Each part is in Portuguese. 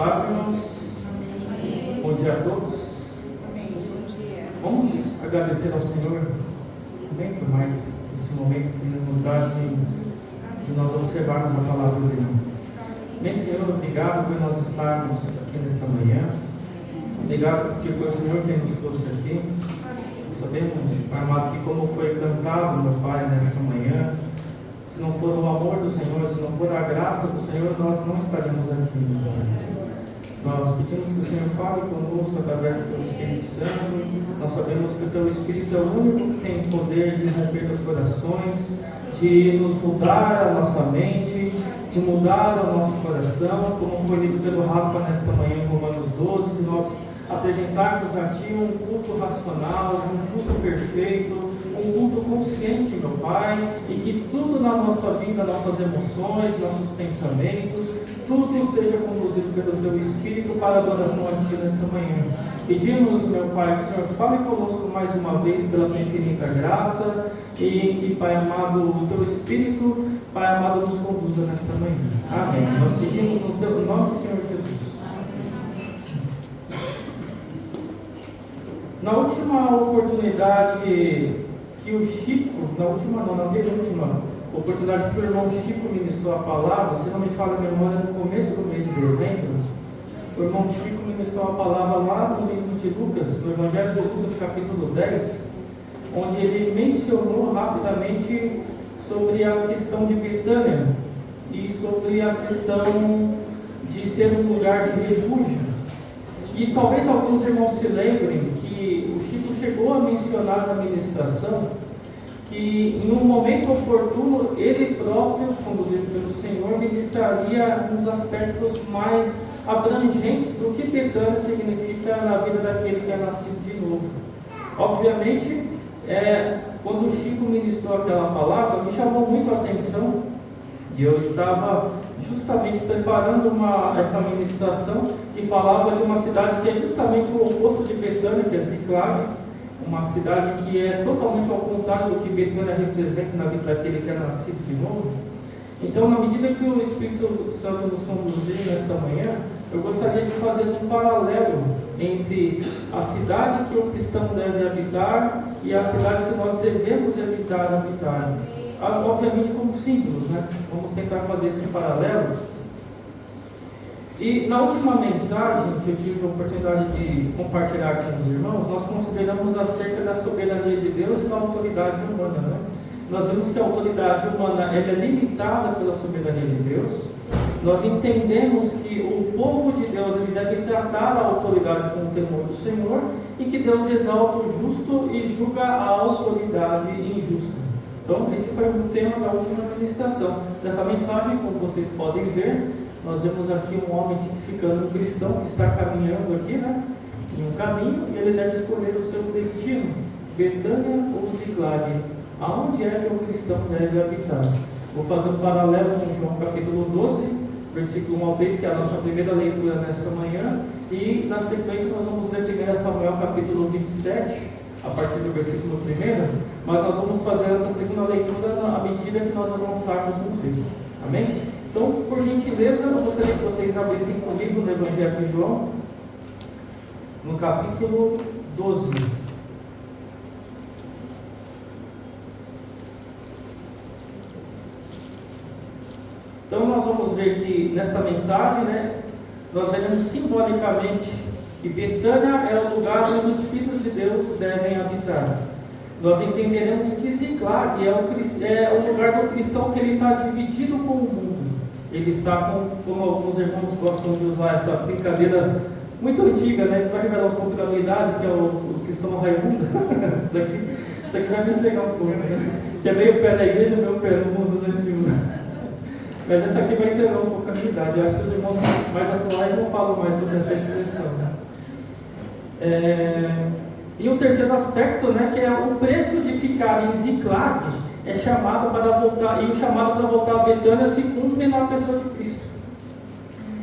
paz, irmãos. Bom dia a todos. Vamos agradecer ao Senhor também por mais esse momento que Ele nos dá de nós observarmos a palavra dele. Bem, Senhor, obrigado por nós estarmos aqui nesta manhã. Obrigado porque foi o Senhor quem nos trouxe aqui. Nós sabemos, Pai amado, que como foi cantado, meu Pai, nesta manhã, se não for o amor do Senhor, se não for a graça do Senhor, nós não estaríamos aqui, meu Pai. Nós pedimos que o Senhor fale conosco através do Seu Espírito Santo. Nós sabemos que o Teu Espírito é o único que tem o poder de romper os corações, de nos mudar a nossa mente, de mudar o nosso coração, como foi lido pelo Rafa nesta manhã em Romanos 12, de nós apresentarmos a Ti um culto racional, um culto perfeito, um culto consciente, meu Pai, e que tudo na nossa vida, nossas emoções, nossos pensamentos, tudo seja conduzido pelo Teu Espírito para a adoração a Ti nesta manhã. Pedimos, meu Pai, que o Senhor fale conosco mais uma vez pela Tua infinita graça e que, Pai amado, o Teu Espírito, Pai amado, nos conduza nesta manhã. Amém. Nós pedimos no Teu nome, Senhor Jesus. Na última oportunidade que o Chico, na penúltima oportunidade que o irmão Chico ministrou a palavra, se não me falha a memória, no começo do mês de dezembro, o irmão Chico ministrou a palavra lá no livro de Lucas, no Evangelho de Lucas, capítulo 10, onde ele mencionou rapidamente sobre a questão de Betânia e sobre a questão de ser um lugar de refúgio. E talvez alguns irmãos se lembrem que o Chico chegou a mencionar na ministração que em um momento oportuno ele próprio, conduzido pelo Senhor, ministraria uns aspectos mais abrangentes do que Betânia significa na vida daquele que é nascido de novo. Obviamente, quando o Chico ministrou aquela palavra, me chamou muito a atenção, e eu estava justamente preparando essa ministração que falava de uma cidade que é justamente o oposto de Betânia, que é Ziclag, uma cidade que é totalmente ao contrário do que Betânia representa na vida daquele que é nascido de novo. Então, na medida que o Espírito Santo nos conduzir nesta manhã, eu gostaria de fazer um paralelo entre a cidade que o cristão deve habitar e a cidade que nós devemos evitar habitar. Obviamente como símbolos, né? Vamos tentar fazer esse paralelo. E na última mensagem que eu tive a oportunidade de compartilhar com os irmãos, nós consideramos acerca da soberania de Deus e da autoridade humana, né? Nós vimos que a autoridade humana ela é limitada pela soberania de Deus. Nós entendemos que o povo de Deus ele deve tratar a autoridade com o temor do Senhor e que Deus exalta o justo e julga a autoridade injusta. Então, esse foi o tema da última ministração. Dessa mensagem, como vocês podem ver, nós vemos aqui um homem tipificando um cristão que está caminhando aqui, né, em um caminho, e ele deve escolher o seu destino, Betânia ou Ziclag, aonde é que o cristão deve habitar. Vou fazer um paralelo com João capítulo 12, versículo 1 ao 3, que é a nossa primeira leitura nessa manhã, e na sequência nós vamos ler 1 Samuel capítulo 27, a partir do versículo 1, mas nós vamos fazer essa segunda leitura à medida que nós avançarmos no texto. Amém? Então, por gentileza, eu gostaria que vocês abrissem comigo no Evangelho de João, no capítulo 12. Então, nós vamos ver que nesta mensagem, né, nós veremos simbolicamente que Betânia é o lugar onde os filhos de Deus devem habitar. Nós entenderemos que Ziclag é o lugar do cristão que ele está dividido com o mundo. Ele está como alguns irmãos gostam de usar essa brincadeira muito antiga, né? Isso vai revelar um pouco da minha idade, que é o cristão Raimundo. Isso aqui vai me entregar um pouco, né? Que é meio pé da igreja, meio pé no mundo, né? Mas essa aqui vai entregar um pouco a minha idade. Eu acho que os irmãos mais atuais não falam mais sobre essa expressão, né? E o terceiro aspecto, né, que é o preço de ficar em Ziclag, é chamado para voltar, e o chamado para voltar a Betânia se cumpre na pessoa de Cristo.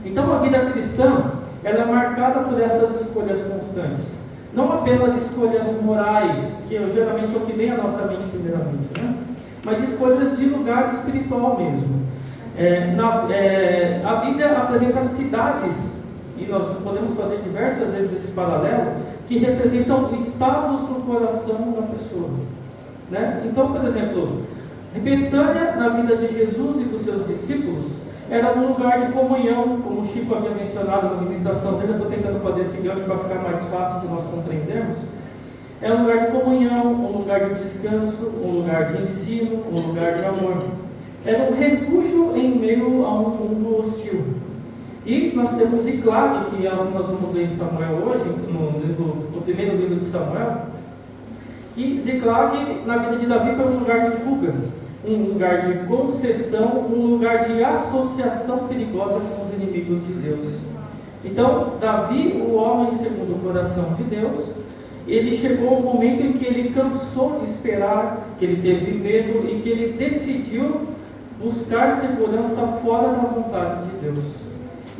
Então a vida cristã, ela é marcada por essas escolhas constantes. Não apenas escolhas morais, que geralmente é o que vem à nossa mente primeiramente, né? Mas escolhas de lugar espiritual mesmo. A Bíblia apresenta cidades e nós podemos fazer diversas vezes esse paralelo, que representam estados no coração da pessoa, né? Então, por exemplo, Betânia, na vida de Jesus e dos seus discípulos, era um lugar de comunhão, como o Chico havia mencionado na ministração dele. Eu estou tentando fazer esse gancho para ficar mais fácil de nós compreendermos. É um lugar de comunhão, um lugar de descanso, um lugar de ensino, um lugar de amor. Era um refúgio em meio a um mundo hostil. E nós temos Ziclag, que é o que nós vamos ler em Samuel hoje, no primeiro livro de Samuel. E Ziclag, na vida de Davi, foi um lugar de fuga, um lugar de concessão, um lugar de associação perigosa com os inimigos de Deus. Então, Davi, o homem segundo o coração de Deus, ele chegou um momento em que ele cansou de esperar, que ele teve medo e que ele decidiu buscar segurança fora da vontade de Deus.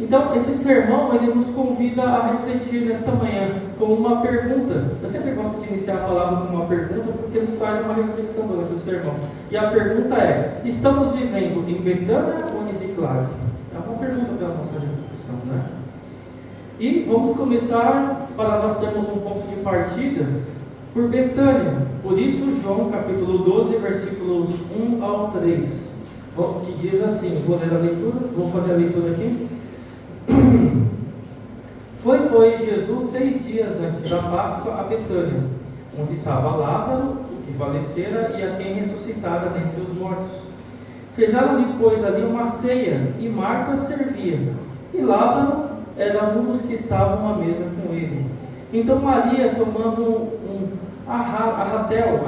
Então, esse sermão, ele nos convida a refletir nesta manhã com uma pergunta. Eu sempre gosto de iniciar a palavra com uma pergunta, porque nos traz uma reflexão durante o sermão. E a pergunta é: estamos vivendo em Betânia ou em Ziclag? É uma pergunta para a nossa reflexão, né? E vamos começar, para nós termos um ponto de partida, por Betânia. Por isso, João capítulo 12, versículos 1 ao 3, que diz assim, vou ler a leitura, vou fazer a leitura aqui. Foi, pois, Jesus 6 dias antes da Páscoa a Betânia, onde estava Lázaro, o que falecera, e a quem ressuscitara dentre os mortos. Fizeram-lhe, pois, ali uma ceia, e Marta servia, e Lázaro era um dos que estavam à mesa com ele. Então Maria, tomando um arrátel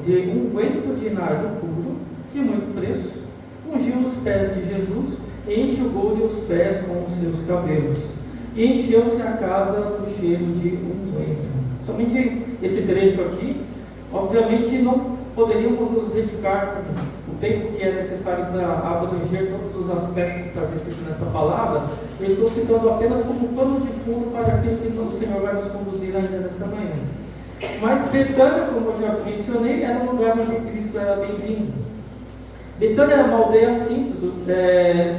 de unguento de nardo puro, de muito preço, ungiu os pés de Jesus e enxugou-lhe os pés com os seus cabelos, e encheu-se a casa do cheiro de unguento. Somente esse trecho aqui, obviamente não poderíamos nos dedicar o tempo que é necessário para abranger todos os aspectos que está escrito nesta palavra. Eu estou citando apenas como pano de fundo para aquilo que o Senhor vai nos conduzir ainda nesta manhã. Mas Betânia, como eu já mencionei, era um lugar onde Cristo era bem-vindo. Betânia era uma aldeia simples,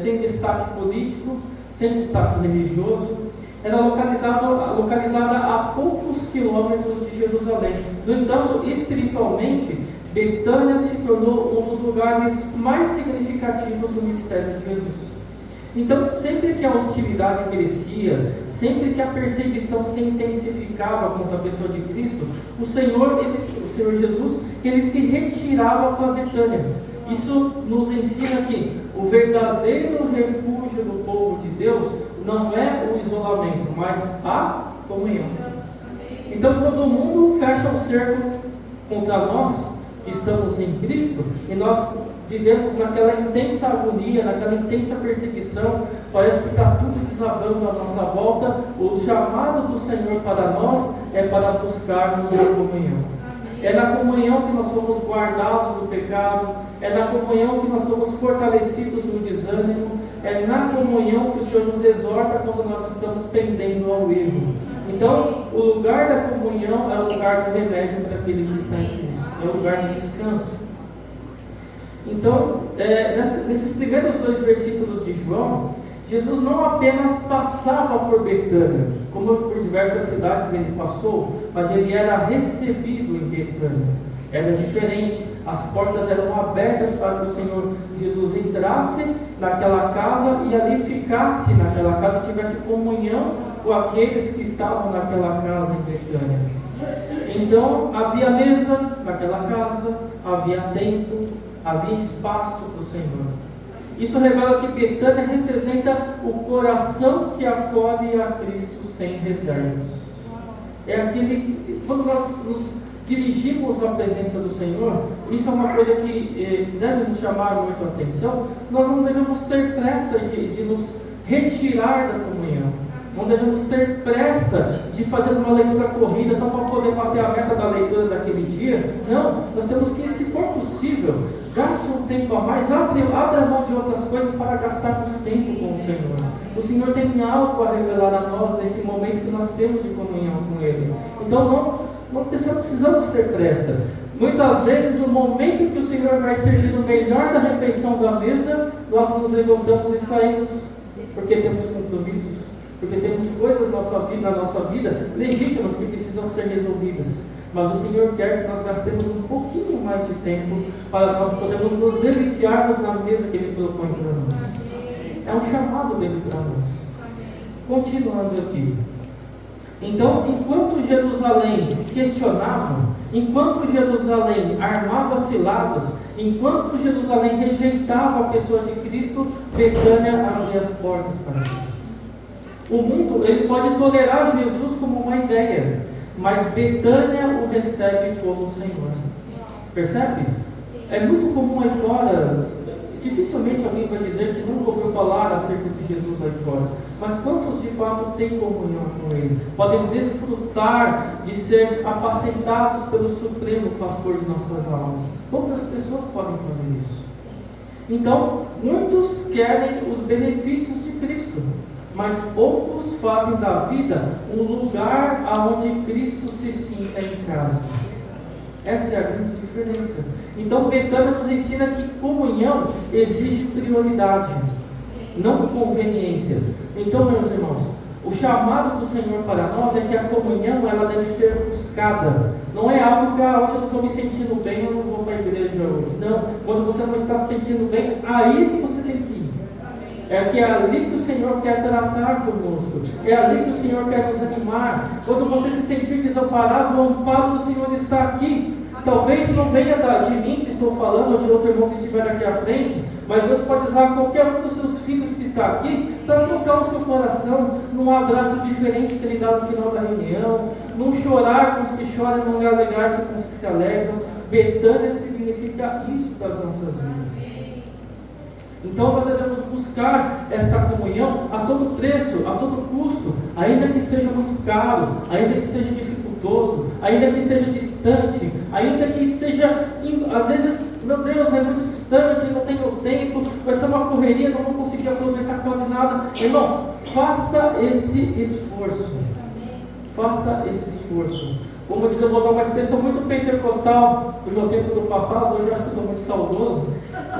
sem destaque político, sem destaque religioso. Era localizada a poucos quilômetros de Jerusalém. No entanto, espiritualmente, Betânia se tornou um dos lugares mais significativos do ministério de Jesus. Então, sempre que a hostilidade crescia, sempre que a perseguição se intensificava contra a pessoa de Cristo, o Senhor Jesus, ele se retirava para Betânia. Isso nos ensina que o verdadeiro refúgio do povo de Deus não é o isolamento, mas a comunhão. Então, quando o mundo fecha o cerco contra nós, que estamos em Cristo, e nós vivemos naquela intensa agonia, naquela intensa perseguição, parece que está tudo desabando à nossa volta, o chamado do Senhor para nós é para buscarmos a comunhão. É na comunhão que nós somos guardados do pecado, é na comunhão que nós somos fortalecidos no desânimo, é na comunhão que o Senhor nos exorta quando nós estamos pendendo ao erro. Então, o lugar da comunhão é o lugar do remédio para aquele que está em Cristo, é o lugar de descanso. Então, nesses primeiros 2 versículos de João, Jesus não apenas passava por Betânia, como por diversas cidades ele passou, mas ele era recebido em Betânia. Era diferente, as portas eram abertas para que o Senhor Jesus entrasse naquela casa e ali ficasse naquela casa, tivesse comunhão com aqueles que estavam naquela casa em Betânia. Então havia mesa naquela casa, havia tempo, havia espaço para o Senhor. Isso revela que Betânia representa o coração que acolhe a Cristo sem reservas. É aquele, quando nós nos dirigimos à presença do Senhor, isso é uma coisa que deve nos chamar muito a atenção. Nós não devemos ter pressa de nos retirar da comunhão. Não devemos ter pressa de fazer uma leitura corrida só para poder bater a meta da leitura daquele dia. Não, nós temos que, se for possível, gaste um tempo a mais, abra mão de outras coisas para gastarmos tempo com o Senhor. O Senhor tem algo a revelar a nós nesse momento que nós temos de comunhão com Ele. Então não precisamos ter pressa. Muitas vezes, o momento que o Senhor vai servir o melhor da refeição da mesa, nós nos levantamos e saímos, porque temos compromissos, porque temos coisas na nossa vida legítimas que precisam ser resolvidas. Mas o Senhor quer que nós gastemos um pouquinho mais de tempo para nós podermos nos deliciarmos na mesa que Ele propõe para nós. É um chamado dele para nós. Continuando aqui. Então, enquanto Jerusalém questionava, enquanto Jerusalém armava ciladas, enquanto Jerusalém rejeitava a pessoa de Cristo, Betânia abria as portas para Cristo. O mundo, ele pode tolerar Jesus como uma ideia, mas Betânia o recebe como Senhor. Percebe? É muito comum aí fora, dificilmente alguém vai dizer que nunca ouviu falar acerca de Jesus aí fora. Mas quantos de fato têm comunhão com Ele? Podem desfrutar de ser apacentados pelo Supremo Pastor de nossas almas. Poucas pessoas podem fazer isso. Então, muitos querem os benefícios de Cristo, mas poucos fazem da vida um lugar onde Cristo se sinta em casa. Essa é a grande diferença. Então, Betânia nos ensina que comunhão exige prioridade, não conveniência. Então, meus irmãos, o chamado do Senhor para nós é que a comunhão ela deve ser buscada. Não é algo que hoje eu não estou me sentindo bem, eu não vou para a igreja hoje. Não, quando você não está se sentindo bem, aí que você tem que ir. É que é ali que o Senhor quer tratar conosco. É ali que o Senhor quer nos animar. Quando você se sentir desamparado, o amparo do Senhor está aqui. Talvez não venha de mim que estou falando, ou de outro irmão que estiver aqui à frente, mas Deus pode usar qualquer um dos seus filhos que está aqui para tocar o seu coração num abraço diferente que Ele dá no final da reunião, num chorar com os que choram, num alegrar-se com os que se alegram. Betânia significa isso para as nossas vidas. Então nós devemos buscar esta comunhão a todo preço, a todo custo, ainda que seja muito caro, ainda que seja dificultoso, ainda que seja distante, ainda que seja, às vezes, meu Deus, é muito distante, não tenho tempo, vai ser uma correria, não vou conseguir aproveitar quase nada. Irmão, faça esse esforço. Faça esse esforço. Como diz, eu vou usar uma expressão muito pentecostal do meu tempo do passado, hoje eu acho que estou muito saudoso.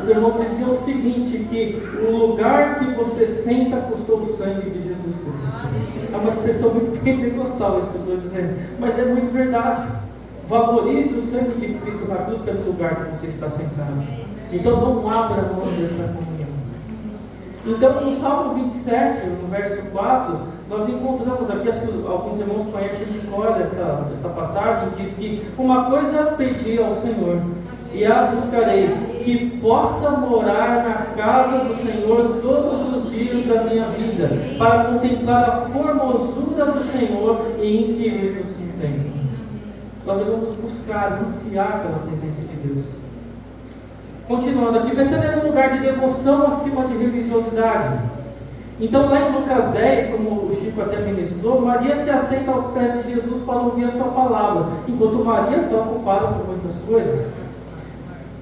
Os irmãos diziam o seguinte, que o lugar que você senta custou o sangue de Jesus Cristo. É uma expressão muito pentecostal isso que eu estou dizendo, mas é muito verdade. Valorize o sangue de Cristo na cruz pelo lugar que você está sentado. Então não abra mão desta comunhão. Então no Salmo 27, no verso 4, nós encontramos aqui, acho que alguns irmãos conhecem de cor esta passagem, diz que uma coisa pedi ao Senhor, e a buscarei, que possa morar na casa do Senhor todos os dias da minha vida, para contemplar a formosura do Senhor e inquirir-nos no templo. Nós devemos buscar, ansiar pela presença de Deus. Continuando aqui, Betânia era um lugar de devoção acima de religiosidade. Então lá em Lucas 10, como o Chico até ministrou, Maria se assenta aos pés de Jesus para ouvir a sua palavra, enquanto Maria está ocupada com muitas coisas.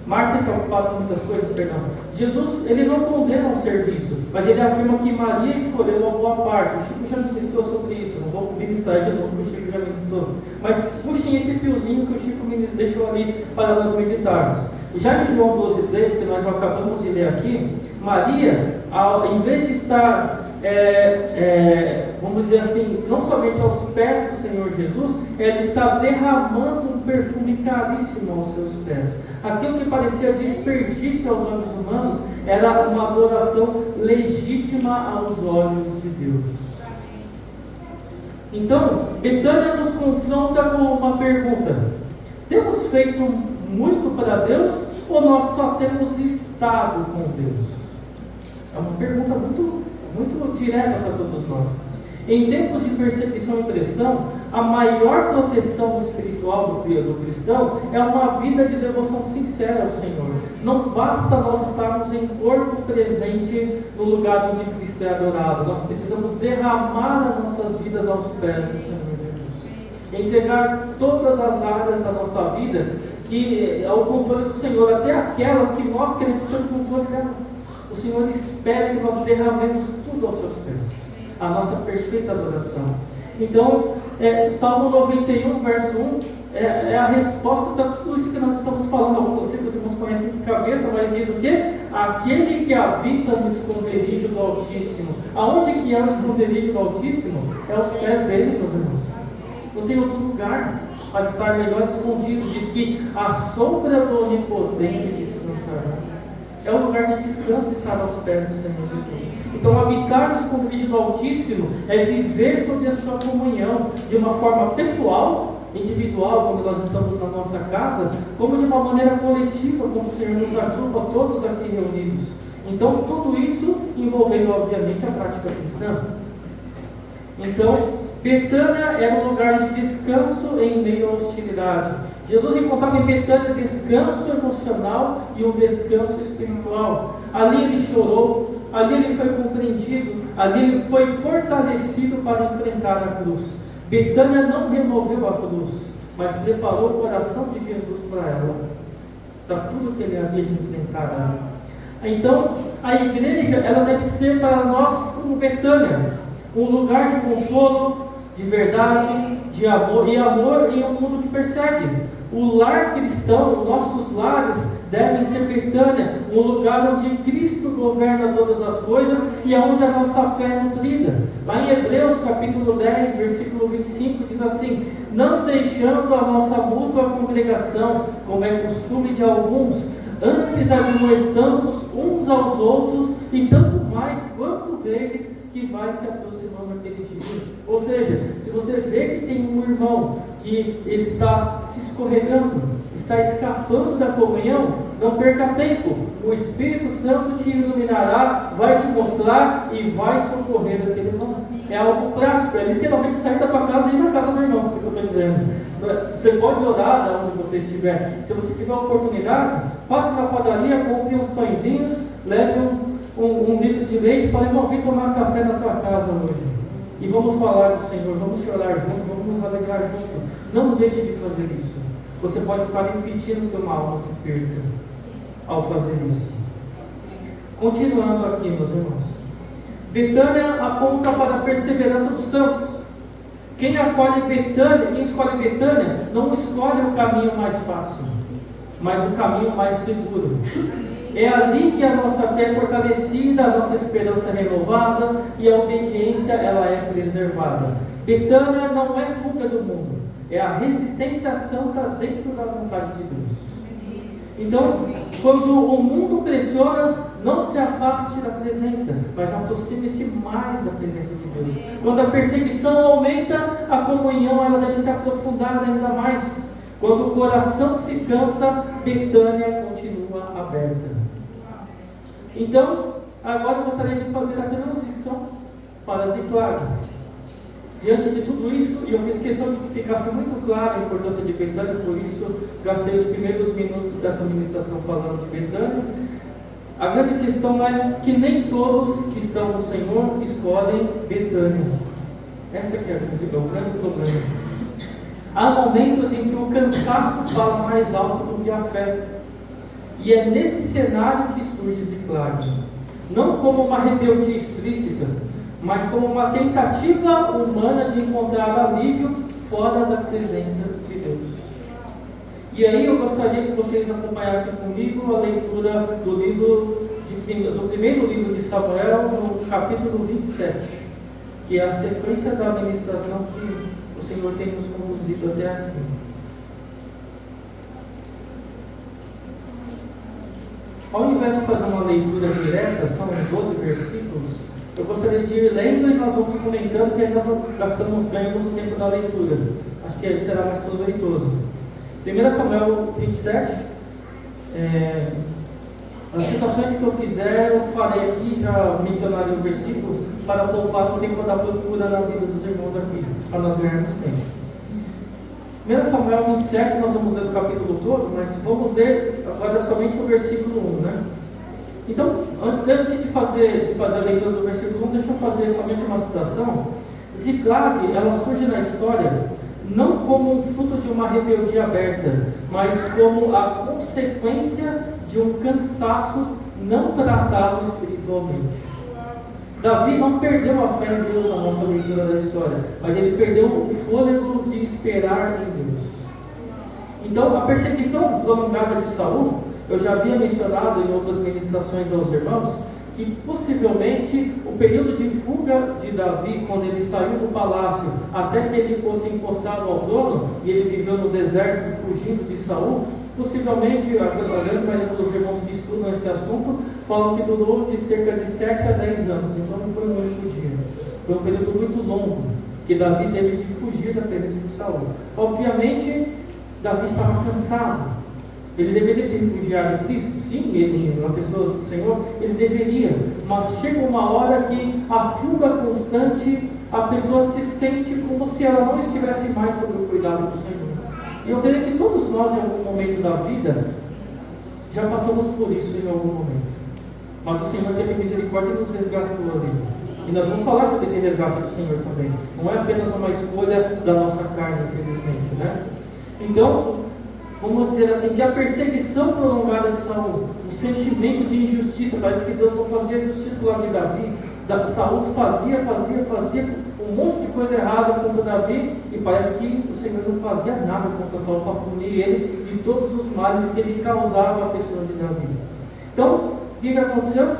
Marta está ocupada com muitas coisas, perdão. Jesus, ele não condena o serviço, mas ele afirma que Maria escolheu uma boa parte. O Chico já ministrou sobre isso, não vou ministrar de novo, porque o Chico já ministrou. Mas puxem esse fiozinho que o Chico deixou ali para nós meditarmos. Já em João 12,3, que nós acabamos de ler aqui, Maria, em vez de estar, vamos dizer assim, não somente aos pés do Senhor Jesus, ela está derramando um perfume caríssimo aos seus pés. Aquilo que parecia desperdício aos olhos humanos, era uma adoração legítima aos olhos de Deus. Então, Betânia nos confronta com uma pergunta: temos feito muito para Deus ou nós só temos estado com Deus? É uma pergunta muito direta para todos nós. Em tempos de perseguição e pressão, a maior proteção espiritual do cristão é uma vida de devoção sincera ao Senhor. Não basta nós estarmos em corpo presente no lugar onde Cristo é adorado. Nós precisamos derramar as nossas vidas aos pés do Senhor Jesus. Entregar todas as áreas da nossa vida que ao controle do Senhor, até aquelas que nós queremos ter o controle dela. O Senhor espera que nós derramemos tudo aos seus pés, a nossa perfeita adoração. Então, Salmo 91, verso 1, é a resposta para tudo isso que nós estamos falando. Eu sei que vocês não conhecem de cabeça, mas diz o quê? Aquele que habita no esconderijo do Altíssimo. Aonde que é o esconderijo do Altíssimo? É aos pés dele, meus irmãos. Não tem outro lugar para estar melhor escondido. Diz que a sombra do Onipotente descansará. É o lugar de descanso estar aos pés do Senhor Jesus. Então, habitar no esconderijo do Altíssimo é viver sob a sua comunhão de uma forma pessoal, individual, quando nós estamos na nossa casa, como de uma maneira coletiva, como o Senhor nos agrupa todos aqui reunidos. Então, tudo isso envolvendo, obviamente, a prática cristã. Então, Betânia era um lugar de descanso em meio à hostilidade. Jesus encontrava em Betânia descanso emocional e um descanso espiritual. Ali ele chorou, ali ele foi compreendido, ali ele foi fortalecido para enfrentar a cruz. Betânia não removeu a cruz, mas preparou o coração de Jesus para ela, para tudo que ele havia de enfrentar. Então, a igreja, ela deve ser para nós como Betânia, um lugar de consolo, de verdade, de amor, e amor em um mundo que persegue. O lar cristão, nossos lares, devem ser Betânia, um lugar onde Cristo governa todas as coisas e onde a nossa fé é nutrida. Lá em Hebreus capítulo 10, versículo 25, diz assim: não deixando a nossa mútua congregação, como é costume de alguns, antes admoestando-nos uns aos outros, e tanto mais quanto vedes que vai se aproximando aquele dia. Ou seja, se você vê que tem um irmão que está se escorregando, está escapando da comunhão, não perca tempo. O Espírito Santo te iluminará, vai te mostrar e vai socorrer aquele irmão. É algo prático, é literalmente sair da tua casa e ir na casa do irmão, é o que eu estou dizendo. Você pode orar da onde você estiver. Se você tiver oportunidade, passe na padaria, compre uns pãezinhos, leve um litro de leite e fale: irmão, vim tomar café na tua casa hoje. E vamos falar do Senhor, vamos chorar junto, vamos nos alegrar junto. Não deixe de fazer isso. Você pode estar impedindo que uma alma se perca ao fazer isso. Continuando aqui, meus irmãos. Betânia aponta para a perseverança dos santos. Quem escolhe Betânia, não escolhe o caminho mais fácil, mas o caminho mais seguro. É ali que a nossa fé é fortalecida, a nossa esperança é renovada e a obediência ela é preservada. Betânia não é fuga do mundo, é a resistência santa dentro da vontade de Deus. Então, quando o mundo pressiona, não se afaste da presença, mas aproxime-se mais da presença de Deus. Quando a perseguição aumenta, a comunhão ela deve se aprofundar ainda mais. Quando o coração se cansa, Betânia continua aberta. Então, agora eu gostaria de fazer a transição para Ziklag. Diante de tudo isso, e eu fiz questão de que ficasse muito clara a importância de Betânia, por isso gastei os primeiros minutos dessa ministração falando de Betânia. A grande questão é que nem todos que estão no Senhor escolhem Betânia. Essa que é o grande problema. Há momentos em que o cansaço fala mais alto do que a fé. E é nesse cenário que surge Ziklag. Não como uma rebeldia explícita, mas como uma tentativa humana de encontrar alívio fora da presença de Deus. E aí eu gostaria que vocês acompanhassem comigo a leitura do primeiro livro de Samuel, no capítulo 27, que é a sequência da administração que o Senhor tem nos conduzido até aqui. Ao invés de fazer uma leitura direta, são 12 versículos, eu gostaria de ir lendo e nós vamos comentando, que aí nós ganhamos o tempo da leitura. Acho que será mais proveitoso. 1 Samuel 27, as citações que eu fizer, eu farei aqui, já mencionarei o versículo, para poupar o tempo da procura na vida dos irmãos aqui, para nós ganharmos tempo. 1 Samuel 27, nós vamos ler o capítulo todo, mas vamos ler agora somente o versículo 1, né? Então, antes de fazer a leitura do versículo 1, deixa eu fazer somente uma citação. Ziklag, ela surge na história não como um fruto de uma rebeldia aberta, mas como a consequência de um cansaço não tratado espiritualmente. Davi não perdeu a fé em Deus na nossa leitura da história, mas ele perdeu o fôlego de esperar em Deus. Então, a perseguição prolongada de Saul, eu já havia mencionado em outras ministrações aos irmãos, que possivelmente o período de fuga de Davi, quando ele saiu do palácio, até que ele fosse empossado ao trono, e ele viveu no deserto fugindo de Saul, possivelmente a grande maioria dos irmãos que estudam esse assunto falam que durou de cerca de 7 a 10 anos, então não foi um único dia, foi um período muito longo, que Davi teve de fugir da presença de Saul. Obviamente, Davi estava cansado. Ele deveria se refugiar em Cristo? Sim, ele, uma pessoa do Senhor, ele deveria. Mas chega uma hora que a fuga constante, a pessoa se sente como se ela não estivesse mais sob o cuidado do Senhor. E eu creio que todos nós, em algum momento da vida, já passamos por isso em algum momento. Mas o Senhor teve misericórdia e nos resgatou ali. E nós vamos falar sobre esse resgate do Senhor também. Não é apenas uma escolha da nossa carne, infelizmente, né? Então, vamos dizer assim, que a perseguição prolongada de Saul, o sentimento de injustiça, parece que Deus não fazia justiça pela vida de Davi. Saul fazia um monte de coisa errada contra Davi, e parece que o Senhor não fazia nada contra Saul para punir ele de todos os males que ele causava à pessoa de Davi. Então, o que aconteceu?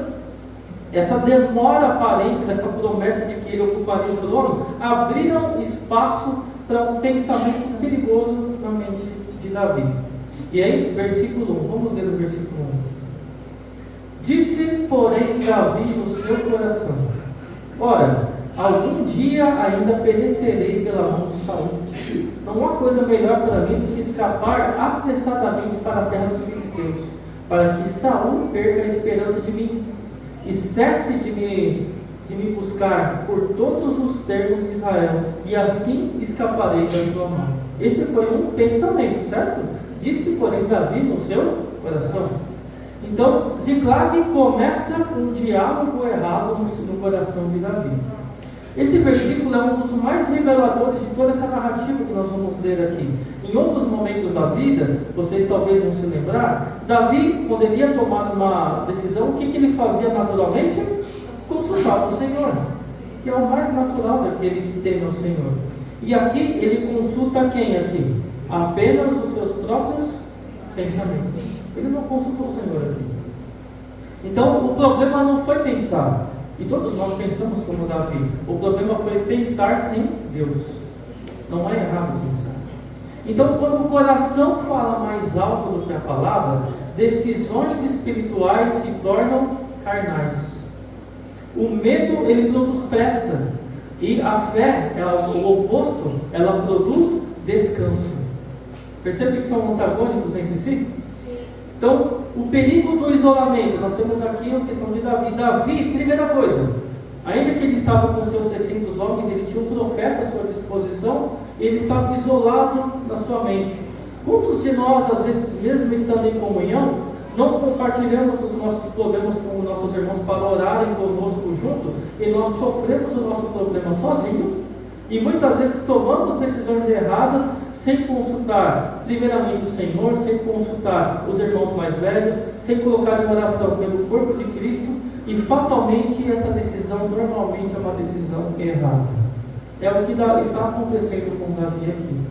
Essa demora aparente dessa promessa de que ele ocuparia o trono abriram espaço para um pensamento perigoso na mente de Davi. E aí, versículo 1, vamos ler o versículo 1. Disse, porém, Davi no seu coração: ora, algum dia ainda perecerei pela mão de Saul. Não há coisa melhor para mim do que escapar apressadamente para a terra dos filisteus, para que Saul perca a esperança de mim e cesse de me buscar por todos os termos de Israel, e assim escaparei da sua mão. Esse foi um pensamento, certo? Disse, porém, Davi no seu coração. Então, Ziklag começa com um diálogo errado no coração de Davi. Esse versículo é um dos mais reveladores de toda essa narrativa que nós vamos ler aqui. Em outros momentos da vida, vocês talvez vão se lembrar, Davi, quando ele ia tomar uma decisão, o que ele fazia naturalmente? Consultava o Senhor, que é o mais natural daquele que teme ao Senhor. E aqui ele consulta quem aqui? Apenas os seus próprios pensamentos. Ele não consultou o Senhor aqui. Então, o problema não foi pensar. E todos nós pensamos como Davi. O problema foi pensar sem Deus. Não é errado pensar. Então, quando o coração fala mais alto do que a palavra, decisões espirituais se tornam carnais. O medo, ele produz pressa. E a fé, o oposto, ela produz descanso. Percebe que são antagônicos entre si? Então, o perigo do isolamento, nós temos aqui a questão de Davi. Davi, primeira coisa, ainda que ele estava com seus 600 homens, ele tinha um profeta à sua disposição, ele estava isolado na sua mente. Quantos de nós, às vezes, mesmo estando em comunhão, não compartilhamos os nossos problemas com os nossos irmãos para orarem conosco junto, e nós sofremos o nosso problema sozinho, e muitas vezes tomamos decisões erradas, sem consultar primeiramente o Senhor, sem consultar os irmãos mais velhos, sem colocar em oração pelo corpo de Cristo, e fatalmente essa decisão normalmente é uma decisão errada. É o que está acontecendo com Davi aqui.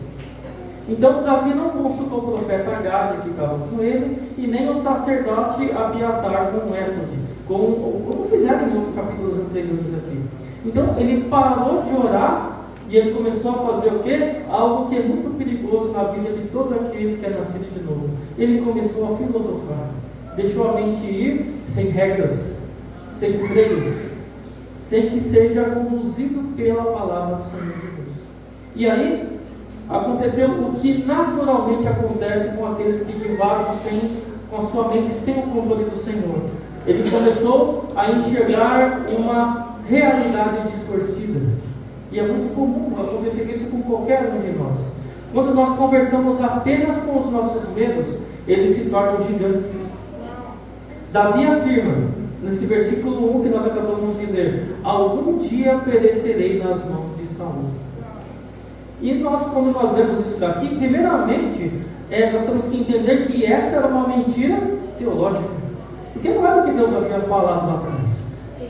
Então Davi não consultou o profeta Gade, que estava com ele, e nem o sacerdote Abiatar com o éfode, como fizeram em outros capítulos anteriores aqui. Então ele parou de orar, e ele começou a fazer o quê? Algo que é muito perigoso na vida de todo aquele que é nascido de novo. Ele começou a filosofar. Deixou a mente ir sem regras, sem freios, sem que seja conduzido pela palavra do Senhor Jesus. E aí, aconteceu o que naturalmente acontece com aqueles que divagam com a sua mente sem o controle do Senhor. Ele começou a enxergar uma realidade distorcida. E é muito comum acontecer isso com qualquer um de nós. Quando nós conversamos apenas com os nossos medos, eles se tornam gigantes. Davi afirma, nesse versículo 1 que nós acabamos de ler: algum dia perecerei nas mãos de Saul. E nós, quando nós lemos isso daqui, primeiramente, nós temos que entender que essa era uma mentira teológica. Porque não era o que Deus havia falado lá atrás.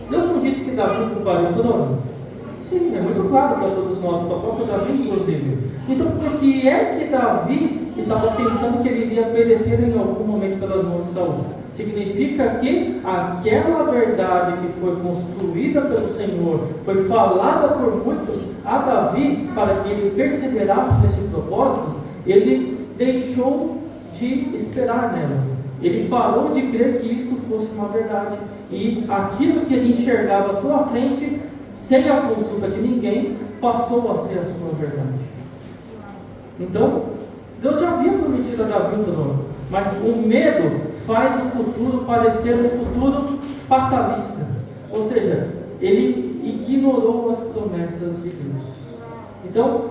Deus não disse que Davi ocuparia o trono. Sim, é muito claro para todos nós, para o próprio Davi inclusive. Então, por que é que Davi estava pensando que ele iria perecer em algum momento pelas mãos de Saul. Significa que aquela verdade que foi construída pelo Senhor, foi falada por muitos a Davi, para que ele perseverasse nesse propósito, ele deixou de esperar nela. Ele parou de crer que isto fosse uma verdade. E aquilo que ele enxergava à tua frente, sem a consulta de ninguém, passou a ser a sua verdade. Então, Deus já havia prometido a Davi o trono, mas o medo faz o futuro parecer um futuro fatalista. Ou seja, ele ignorou as promessas de Deus. Então,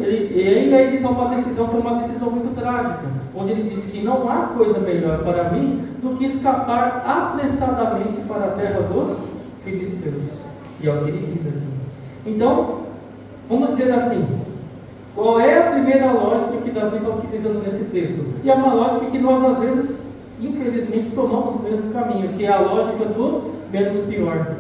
ele toma uma decisão que é uma decisão muito trágica, onde ele diz que não há coisa melhor para mim do que escapar apressadamente para a terra dos filisteus. E é o que ele diz aqui. Então, vamos dizer assim, qual é a primeira lógica que Davi está utilizando nesse texto? E é uma lógica que nós às vezes, infelizmente, tomamos o mesmo caminho, que é a lógica do menos pior.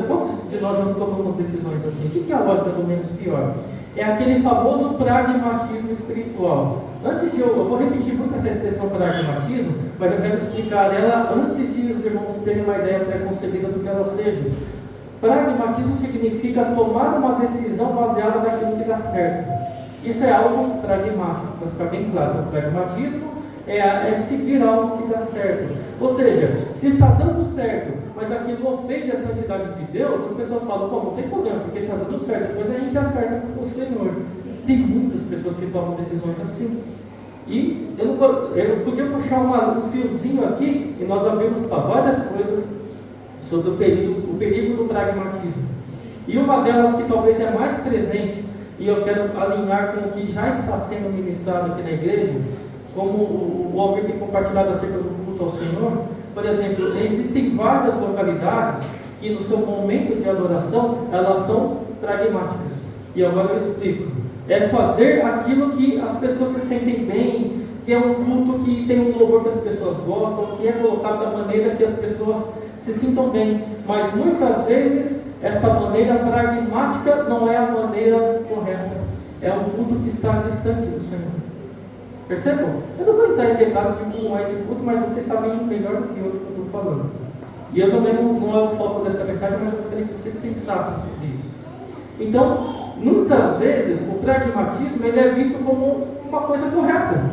Quantos de nós não tomamos decisões assim? O que é a lógica do menos pior? É aquele famoso pragmatismo espiritual. Eu vou repetir muito essa expressão pragmatismo, mas eu quero explicar ela antes de os irmãos terem uma ideia pré-concebida do que ela seja. Pragmatismo significa tomar uma decisão baseada naquilo que dá certo. Isso é algo pragmático, para ficar bem claro. Então, pragmatismo é seguir algo que dá certo. Ou seja, se está dando certo, mas aquilo ofende a santidade de Deus, as pessoas falam, pô, não tem problema, porque está dando certo, depois a gente acerta com o Senhor. Tem muitas pessoas que tomam decisões assim. E eu podia puxar um fiozinho aqui, e nós abrimos para várias coisas sobre o perigo do pragmatismo. E uma delas que talvez é mais presente, e eu quero alinhar com o que já está sendo ministrado aqui na igreja, como o Albert tem compartilhado acerca do culto ao Senhor. Por exemplo, existem várias localidades que no seu momento de adoração, elas são pragmáticas. E agora eu explico. É fazer aquilo que as pessoas se sentem bem, que é um culto que tem um louvor que as pessoas gostam, que é colocado da maneira que as pessoas se sintam bem. Mas muitas vezes, esta maneira pragmática não é a maneira correta. É um culto que está distante do Senhor. Percebam? Eu não vou entrar em detalhes de como é esse culto, mas vocês sabem melhor do que eu estou falando. E eu também não é o foco desta mensagem, mas eu gostaria que vocês pensassem sobre isso. Então, muitas vezes, o pragmatismo ele é visto como uma coisa correta.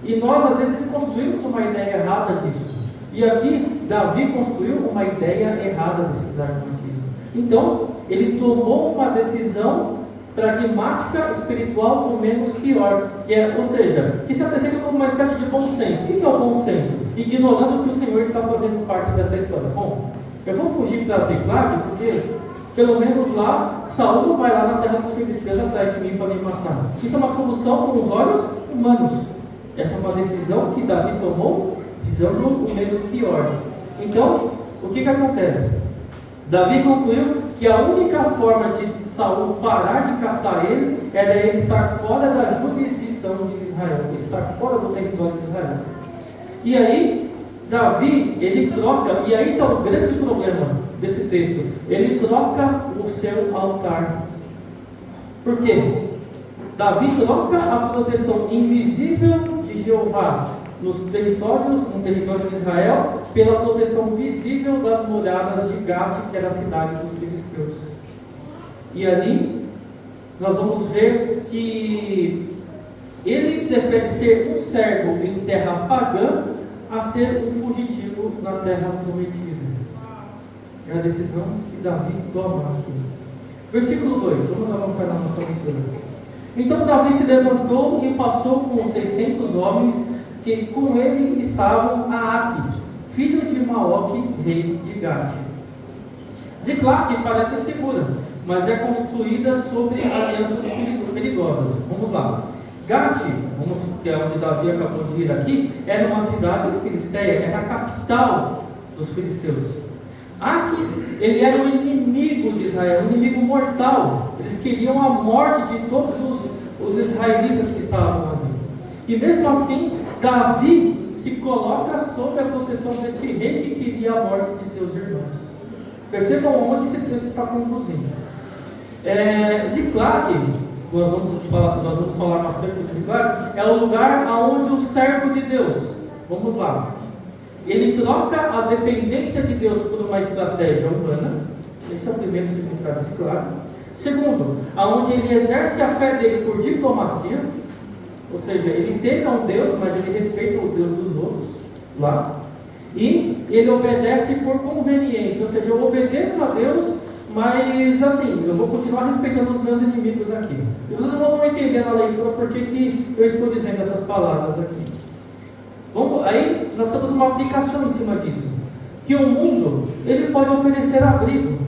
E nós, às vezes, construímos uma ideia errada disso. E aqui, Davi construiu uma ideia errada desse pragmatismo. Então, ele tomou uma decisão pragmática espiritual do menos pior, ou seja, que se apresenta como uma espécie de bom senso. O que é o bom senso? Ignorando que o Senhor está fazendo parte dessa história. Bom, eu vou fugir para Ziklag, porque pelo menos lá, Saul não vai lá na terra dos filisteus atrás de mim para me matar. Isso é uma solução com os olhos humanos. Essa é uma decisão que Davi tomou, visando o menos pior. Então, o que acontece? Davi concluiu que a única forma de Saul parar de caçar ele era ele estar fora da jurisdição de Israel, ele estar fora do território de Israel. E aí, Davi, ele troca, e aí está o grande problema desse texto, ele troca o seu altar. Por quê? Davi troca a proteção invisível de Jeová no território de Israel, pela proteção visível das muralhas de Gate, que era a cidade dos filisteus. E ali, nós vamos ver que ele prefere ser um servo em terra pagã a ser um fugitivo na terra prometida. É a decisão que Davi toma aqui. Versículo 2, vamos avançar na nossa leitura. Então Davi se levantou e passou com 600 homens que com ele estavam a Aquis, filho de Maoque, rei de Gate. Ziklag parece segura, mas é construída sobre alianças perigosas. Vamos lá. Gate, que é onde Davi acabou de ir aqui, era uma cidade filisteia, era a capital dos filisteus. Aquis, ele era o inimigo de Israel, um inimigo mortal. Eles queriam a morte de todos os israelitas que estavam ali. E mesmo assim, Davi se coloca sob a proteção deste rei que queria a morte de seus irmãos. Percebam onde esse texto está conduzindo. Ziklag nós vamos falar bastante sobre Ziclag, é o lugar onde o servo de Deus, vamos lá, ele troca a dependência de Deus por uma estratégia humana. Esse é o primeiro significado de Ziclag. Segundo, aonde ele exerce a fé dele por diplomacia, ou seja, ele teme a um Deus, mas ele respeita o Deus dos outros lá. E ele obedece por conveniência, ou seja, eu obedeço a Deus, mas assim, eu vou continuar respeitando os meus inimigos aqui. E vocês vão entender na leitura por que eu estou dizendo essas palavras aqui. Aí nós temos uma aplicação em cima disso. Que o mundo, ele pode oferecer abrigo,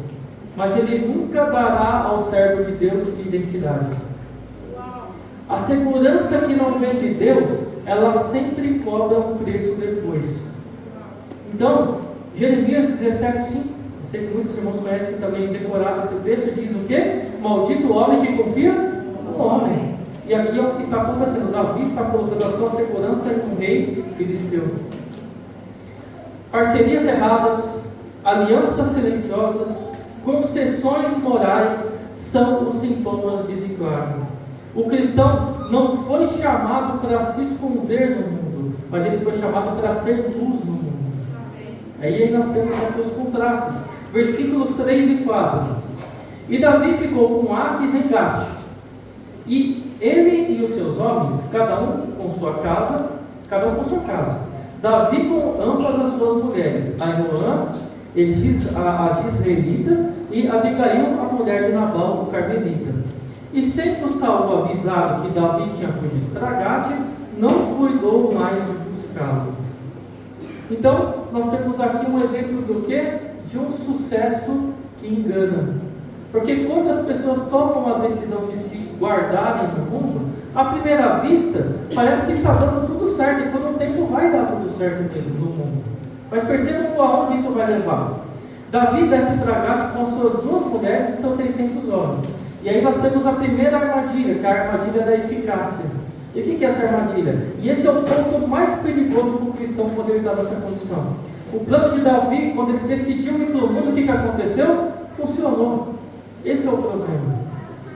mas ele nunca dará ao servo de Deus identidade. A segurança que não vem de Deus, ela sempre cobra um preço depois. Então, Jeremias 17:5, eu sei que muitos irmãos conhecem também decorado esse texto, diz o quê? Maldito o homem que confia no homem. E aqui é o que está acontecendo. Davi está colocando a sua segurança em um rei filisteu. Parcerias erradas, alianças silenciosas, concessões morais são os sintomas de Ziclag. O cristão não foi chamado para se esconder no mundo, mas ele foi chamado para ser luz no mundo. Aí nós temos aqui os contrastes. Versículos 3 e 4. E Davi ficou com Aquis em Gate, e ele e os seus homens, cada um com sua casa. Davi com ambas as suas mulheres, Ainoã, a Gisraelita, e Abigail, a mulher de Nabal, o Carmelita. E sendo Saul avisado que Davi tinha fugido para Gate, não cuidou mais de buscá-lo. Então, nós temos aqui um exemplo do quê? De um sucesso que engana. Porque quando as pessoas tomam a decisão de se guardarem no mundo, à primeira vista, parece que está dando tudo certo, e por um tempo vai dar tudo certo mesmo no mundo. Mas percebam aonde isso vai levar. Davi desce para Gate com as suas 2 mulheres e seus 600 homens. E aí nós temos a primeira armadilha, que é a armadilha da eficácia. E o que é essa armadilha? E esse é o ponto mais perigoso para o cristão quando ele está nessa condição. O plano de Davi, quando ele decidiu ir para o mundo, o que aconteceu? Funcionou. Esse é o problema.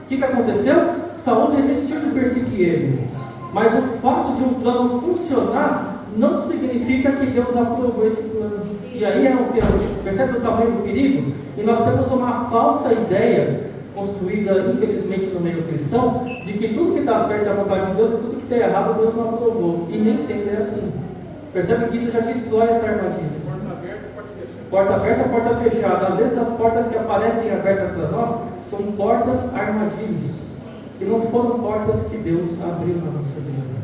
O que aconteceu? Saul desistiu de perseguir ele. Mas o fato de um plano funcionar não significa que Deus aprovou esse plano. E aí é o que? Percebe o tamanho do perigo? E nós temos uma falsa ideia construída, infelizmente, no meio cristão, de que tudo que está certo é a vontade de Deus e tudo que está errado Deus não aprovou. E nem sempre é assim. Percebe que isso já destrói essa armadilha. Porta aberta, porta fechada. Às vezes as portas que aparecem abertas para nós são portas armadilhas, que não foram portas que Deus abriu na nossa vida.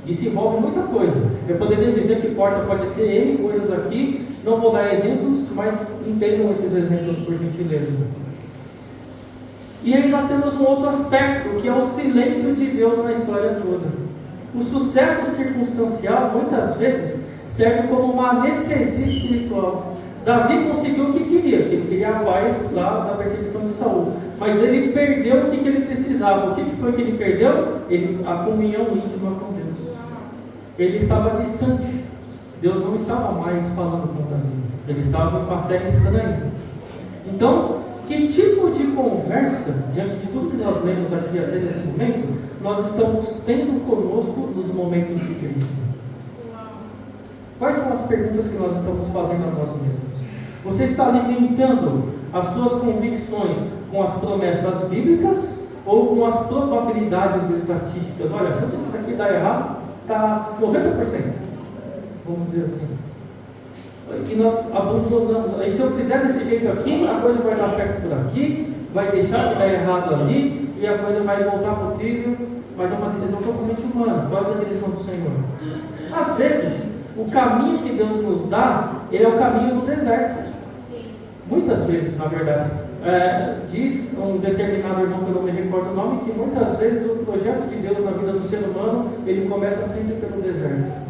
Isso envolve muita coisa. Eu poderia dizer que porta pode ser N coisas aqui, não vou dar exemplos, mas entendam esses exemplos por gentileza. E aí nós temos um outro aspecto, que é o silêncio de Deus na história toda. O sucesso circunstancial, muitas vezes, serve como uma anestesia espiritual. Davi conseguiu o que queria, ele queria a paz lá na perseguição de Saul. Mas ele perdeu o que ele precisava. O que foi que ele perdeu? A comunhão íntima com Deus. Ele estava distante. Deus não estava mais falando com Davi. Ele estava em uma terra estranha. Então, que tipo de conversa, diante de tudo que nós lemos aqui até nesse momento, nós estamos tendo conosco nos momentos de crise? Quais são as perguntas que nós estamos fazendo a nós mesmos? Você está alimentando as suas convicções com as promessas bíblicas ou com as probabilidades estatísticas? Olha, se isso aqui dá errado, está 90%. Vamos dizer assim. E nós abandonamos. E se eu fizer desse jeito aqui, a coisa vai dar certo por aqui, vai deixar de dar errado ali, e a coisa vai voltar para o trilho, mas é uma decisão totalmente humana, fora da direção do Senhor. Às vezes, o caminho que Deus nos dá, ele é o caminho do deserto. Muitas vezes, na verdade. Diz um determinado irmão, que eu não me recordo o nome, que muitas vezes o projeto de Deus na vida do ser humano, ele começa sempre pelo deserto.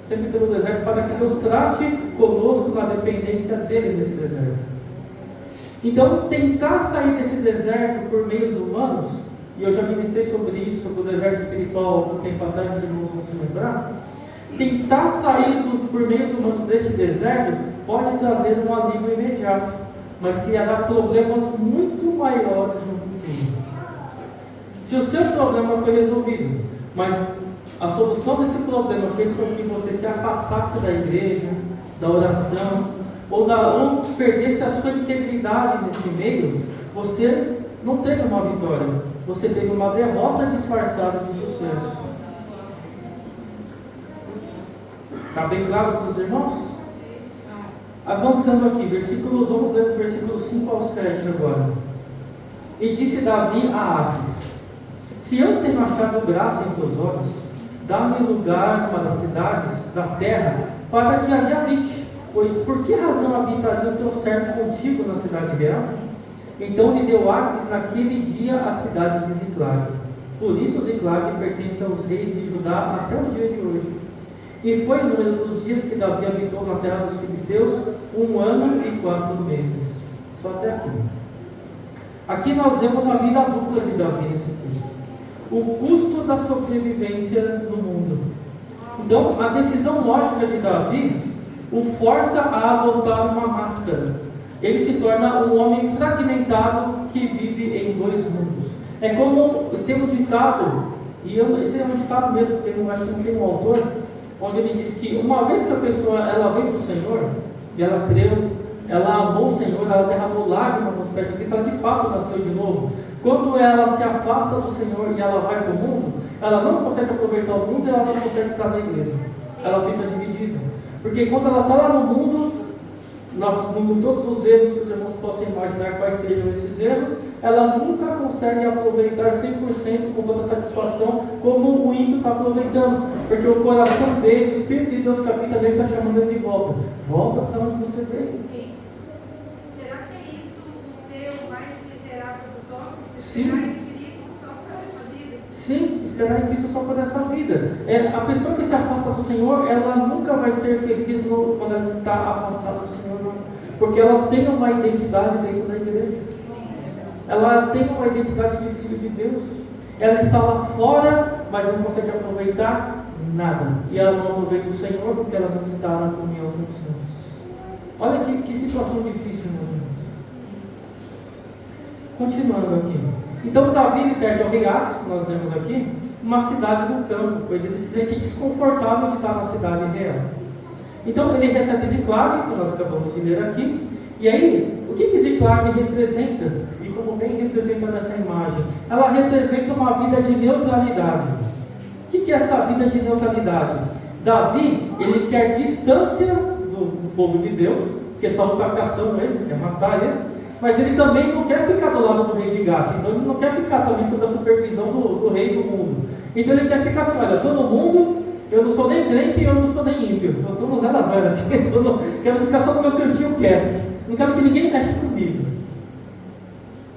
Sempre pelo deserto, para que Deus trate conosco na dependência dele nesse deserto. Então, tentar sair desse deserto por meios humanos, e eu já ministrei sobre isso, sobre o deserto espiritual há algum tempo atrás, os irmãos vão se lembrar. Tentar sair por meios humanos deste deserto pode trazer um alívio imediato, mas criará problemas muito maiores no futuro. Se o seu problema foi resolvido, mas a solução desse problema fez com que você se afastasse da igreja, da oração, ou perdesse a sua integridade nesse meio, você não teve uma vitória, você teve uma derrota disfarçada de sucesso. Está bem claro para os irmãos? Avançando aqui, versículos, vamos ler os versículos 5 ao 7 agora. E disse Davi a Aques: se eu tenho achado graça em teus olhos, dá-me lugar numa das cidades da terra, para que ali habite, pois por que razão habitaria o teu servo contigo na cidade real? Então lhe deu Aques naquele dia a cidade de Ziclag. Por isso Ziclag pertence aos reis de Judá até o dia de hoje. E foi o número dos dias que Davi habitou na terra dos filisteus, 1 ano e 4 meses. Só até aqui. Aqui nós vemos a vida dupla de Davi nesse texto. O custo da sobrevivência no mundo. Então, a decisão lógica de Davi o força a adotar uma máscara. Ele se torna um homem fragmentado que vive em dois mundos. É como tem um ditado, e esse é um ditado mesmo, porque eu acho que não tem um autor, onde ele diz que uma vez que a pessoa ela vem para o Senhor, e ela creu, ela amou o Senhor, ela derramou lágrimas aos pés de Cristo, ela de fato nasceu de novo. Quando ela se afasta do Senhor e ela vai para o mundo, ela não consegue aproveitar o mundo e ela não consegue estar na igreja. Ela fica dividida. Porque quando ela está lá no mundo, todos os erros que os irmãos possam imaginar quais sejam esses erros, ela nunca consegue aproveitar 100% com toda satisfação como o ímpio está aproveitando, porque o coração dele, o Espírito de Deus que habita dele está chamando ele de volta. Volta para onde você veio. Sim. Será que é isso o seu mais miserável dos homens? Sim. Esperar em Cristo só por essa vida? Sim, esperar em Cristo só por essa vida. A pessoa que se afasta do Senhor, ela nunca vai ser feliz quando ela está afastada do Senhor, não. Porque ela tem uma identidade dentro da igreja. Ela tem uma identidade de filho de Deus. Ela está lá fora, mas não consegue aproveitar nada. E ela não aproveita o Senhor porque ela não está na comunhão com os santos. Olha que situação difícil, meus irmãos. Continuando aqui. Então Davi pede ao rei Aques, que nós lemos aqui, uma cidade no campo, pois ele se sente desconfortável de estar na cidade real. Então ele recebe Ziclag, que nós acabamos de ler aqui. E aí, o que Ziclag representa? E como bem representa nessa imagem? Ela representa uma vida de neutralidade. O que é essa vida de neutralidade? Davi, ele quer distância do povo de Deus, porque Saul está caçando ele, quer matar ele, mas ele também não quer ficar do lado do rei de Gate, então ele não quer ficar também sob a supervisão do rei do mundo. Então ele quer ficar assim, olha, todo mundo, eu não sou nem crente e eu não sou nem ímpio, eu estou no 0 a 0 aqui, então quero ficar só no meu cantinho quieto, não quero que ninguém mexa comigo.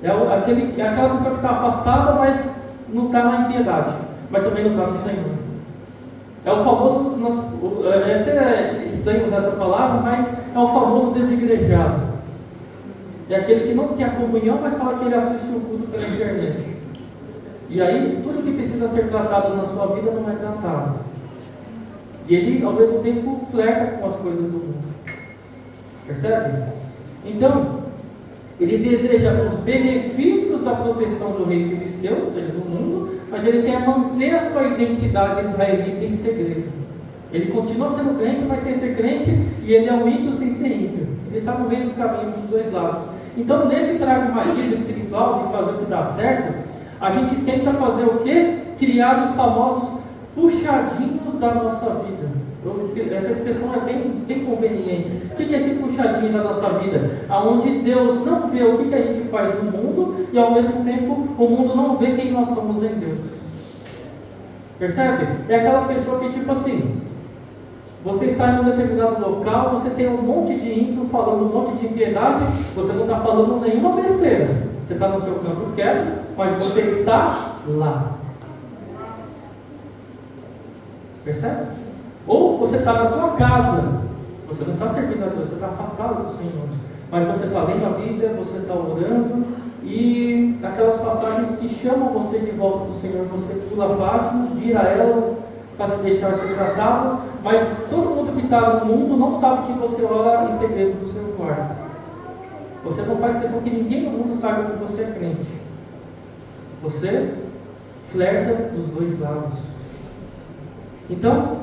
É aquela pessoa que está afastada, mas não está na impiedade, mas também não está no Senhor. É o famoso, é até estranho usar essa palavra, mas é o famoso desigrejado. É aquele que não quer comunhão, mas fala que ele assiste o culto pela internet. E aí, tudo que precisa ser tratado na sua vida não é tratado. E ele, ao mesmo tempo, flerta com as coisas do mundo. Percebe? Então, ele deseja os benefícios da proteção do rei filisteu, ou seja, do mundo, mas ele quer manter a sua identidade israelita em segredo. Ele continua sendo crente, mas sem ser crente, e ele é um ímpio sem ser ímpio. Ele está no meio do caminho dos dois lados. Então, nesse pragmatismo espiritual de fazer o que dá certo, a gente tenta fazer o quê? Criar os famosos puxadinhos da nossa vida. Essa expressão é bem conveniente. O que é esse puxadinho da nossa vida? Onde Deus não vê o que a gente faz no mundo e ao mesmo tempo o mundo não vê quem nós somos em Deus. Percebe? É aquela pessoa que tipo assim, você está em um determinado local, você tem um monte de ímpio falando um monte de impiedade, você não está falando nenhuma besteira. Você está no seu canto quieto, mas você está lá. Percebe? Ou você está na tua casa, você não está servindo a Deus, você está afastado do Senhor, mas você está lendo a Bíblia, você está orando, e aquelas passagens que chamam você de volta do Senhor, você pula a página, vira ela para se deixar ser tratado, mas todo mundo que está no mundo não sabe que você ora em segredo do seu quarto. Você não faz questão que ninguém no mundo saiba que você é crente. Você flerta dos dois lados. Então,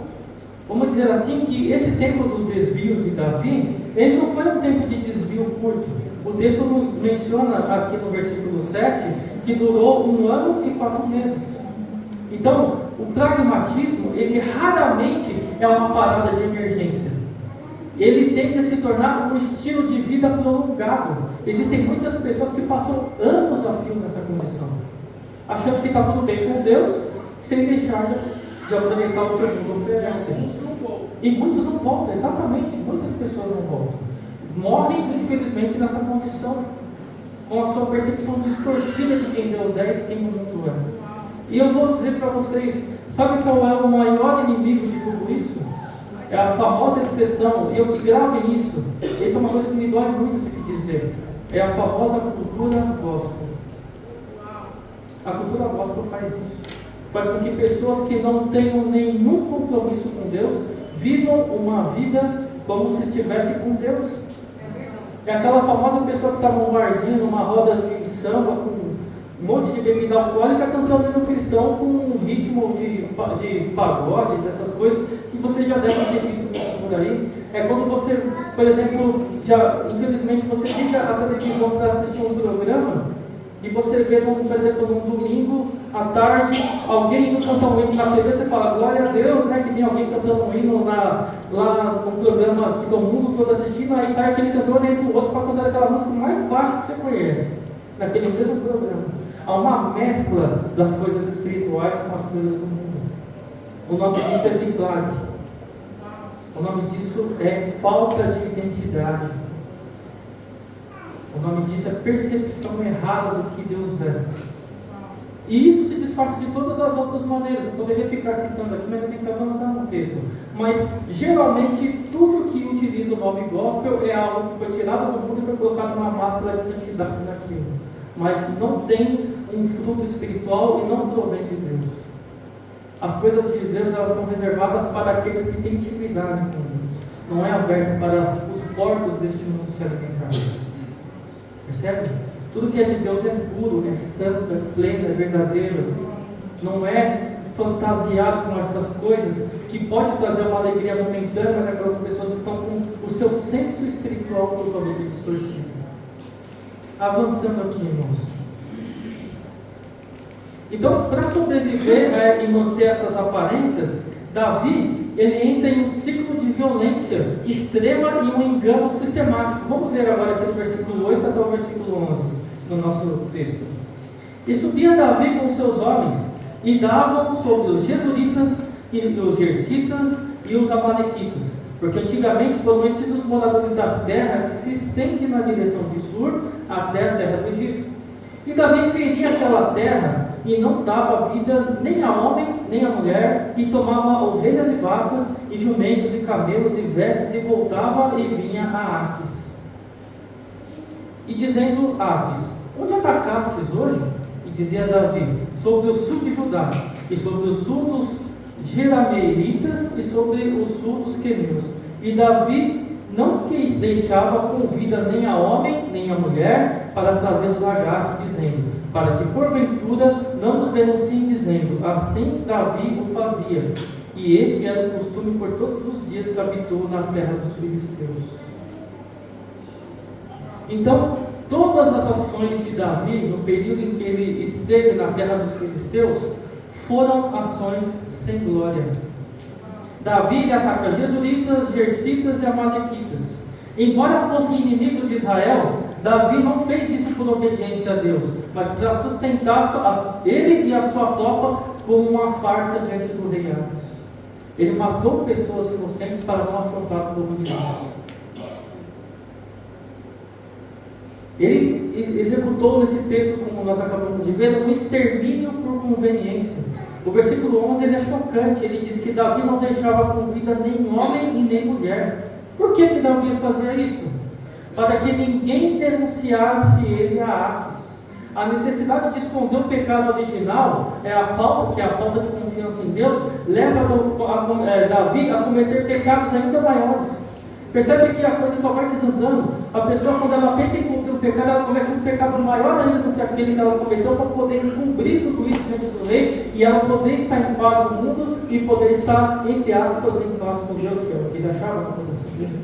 vamos dizer assim que esse tempo do desvio de Davi, ele não foi um tempo de desvio curto. O texto nos menciona aqui no versículo 7 que durou 1 ano e 4 meses. Então, o pragmatismo, ele raramente é uma parada de emergência. Ele tende a se tornar um estilo de vida prolongado. Existem muitas pessoas que passam anos a fio nessa condição, achando que está tudo bem com Deus, sem deixar de aproveitar o que o mundo oferece. E muitos não voltam, exatamente, muitas pessoas não voltam. Morrem, infelizmente, nessa condição, com a sua percepção distorcida de quem Deus é e de quem o mundo é. E eu vou dizer para vocês, sabe qual é o maior inimigo de tudo isso? É a famosa expressão, e gravem isso, isso é uma coisa que me dói muito ter que dizer, é a famosa cultura gospel. A cultura gospel faz isso, faz com que pessoas que não tenham nenhum compromisso com Deus, vivam uma vida como se estivesse com Deus. É aquela famosa pessoa que está num barzinho, numa roda de samba, com um monte de bebida alcoólica, cantando hino cristão com um ritmo de pagode, dessas coisas, que você já deve ter visto isso por aí. É quando você, por exemplo, infelizmente você liga a televisão para assistir um programa, e você vê, por exemplo, num domingo à tarde, alguém indo cantar um hino na TV, você fala, glória a Deus, né, que tem alguém cantando um hino lá no programa que todo mundo todo assistindo, aí sai aquele cantor e entra o outro para cantar aquela música mais baixa que você conhece, naquele mesmo programa. Há uma mescla das coisas espirituais com as coisas do mundo. O nome disso é zigzag. O nome disso é falta de identidade. O nome disso é percepção errada do que Deus é. E isso se disfarça de todas as outras maneiras. Eu poderia ficar citando aqui, mas eu tenho que avançar no texto. Mas, geralmente, tudo que utiliza o nome gospel é algo que foi tirado do mundo e foi colocado uma máscara de santidade naquilo. Mas não tem um fruto espiritual e não provém de Deus. As coisas de Deus, elas são reservadas para aqueles que têm intimidade com Deus. Não é aberto para os porcos deste mundo se alimentarem. Percebe? Tudo que é de Deus é puro, é santo, é pleno, é verdadeiro. Não é fantasiado com essas coisas que pode trazer uma alegria momentânea, mas aquelas pessoas estão com o seu senso espiritual totalmente distorcido. Avançando aqui, irmãos. Então, para sobreviver e manter essas aparências, Davi, ele entra em um ciclo de violência extrema e um engano sistemático. Vamos ler agora aqui do versículo 8 até o versículo 11, no nosso texto. E subia Davi com os seus homens, e davam sobre os Jesuritas, e os Gersitas, e os Amalequitas, porque antigamente foram estes os moradores da terra que se estende na direção de Sur, até a terra do Egito. E Davi feria aquela terra, e não dava vida nem a homem, nem a mulher, e tomava ovelhas e vacas, e jumentos, e camelos, e vestes, e voltava e vinha a Aquis. E dizendo a Aquis, onde atacastes hoje? E dizia Davi, sobre o sul de Judá, e sobre o sul dos Jerameelitas, e sobre o sul dos Queneus. E Davi não que deixava com vida nem a homem, nem a mulher, para trazê-los a Gate, dizendo, para que porventura não nos denunciem, dizendo, assim Davi o fazia. E este era o costume por todos os dias que habitou na terra dos filisteus. Então, todas as ações de Davi, no período em que ele esteve na terra dos filisteus, foram ações sem glória. Davi ataca Jesuritas, Gersitas e Amalequitas. Embora fossem inimigos de Israel, Davi não fez isso por obediência a Deus, mas para sustentar ele e a sua tropa como uma farsa diante do rei Aquis. Ele matou pessoas inocentes para não afrontar o povo de Deus. Ele executou nesse texto, como nós acabamos de ver, um extermínio por conveniência. O versículo 11 ele é chocante, ele diz que Davi não deixava com vida nem homem e nem mulher. Por que Davi fazia isso? Para que ninguém denunciasse ele a Aquis. A necessidade de esconder o pecado original é a falta de confiança em Deus, leva Davi a cometer pecados ainda maiores. Percebe que a coisa só vai desandando. A pessoa, quando ela tenta encontrar pecado, ela comete um pecado maior ainda do que aquele que ela cometeu, para poder encobrir tudo isso dentro do rei, e ela poder estar em paz no mundo, e poder estar, entre aspas, em paz com Deus, que é o que ele achava no coração dele.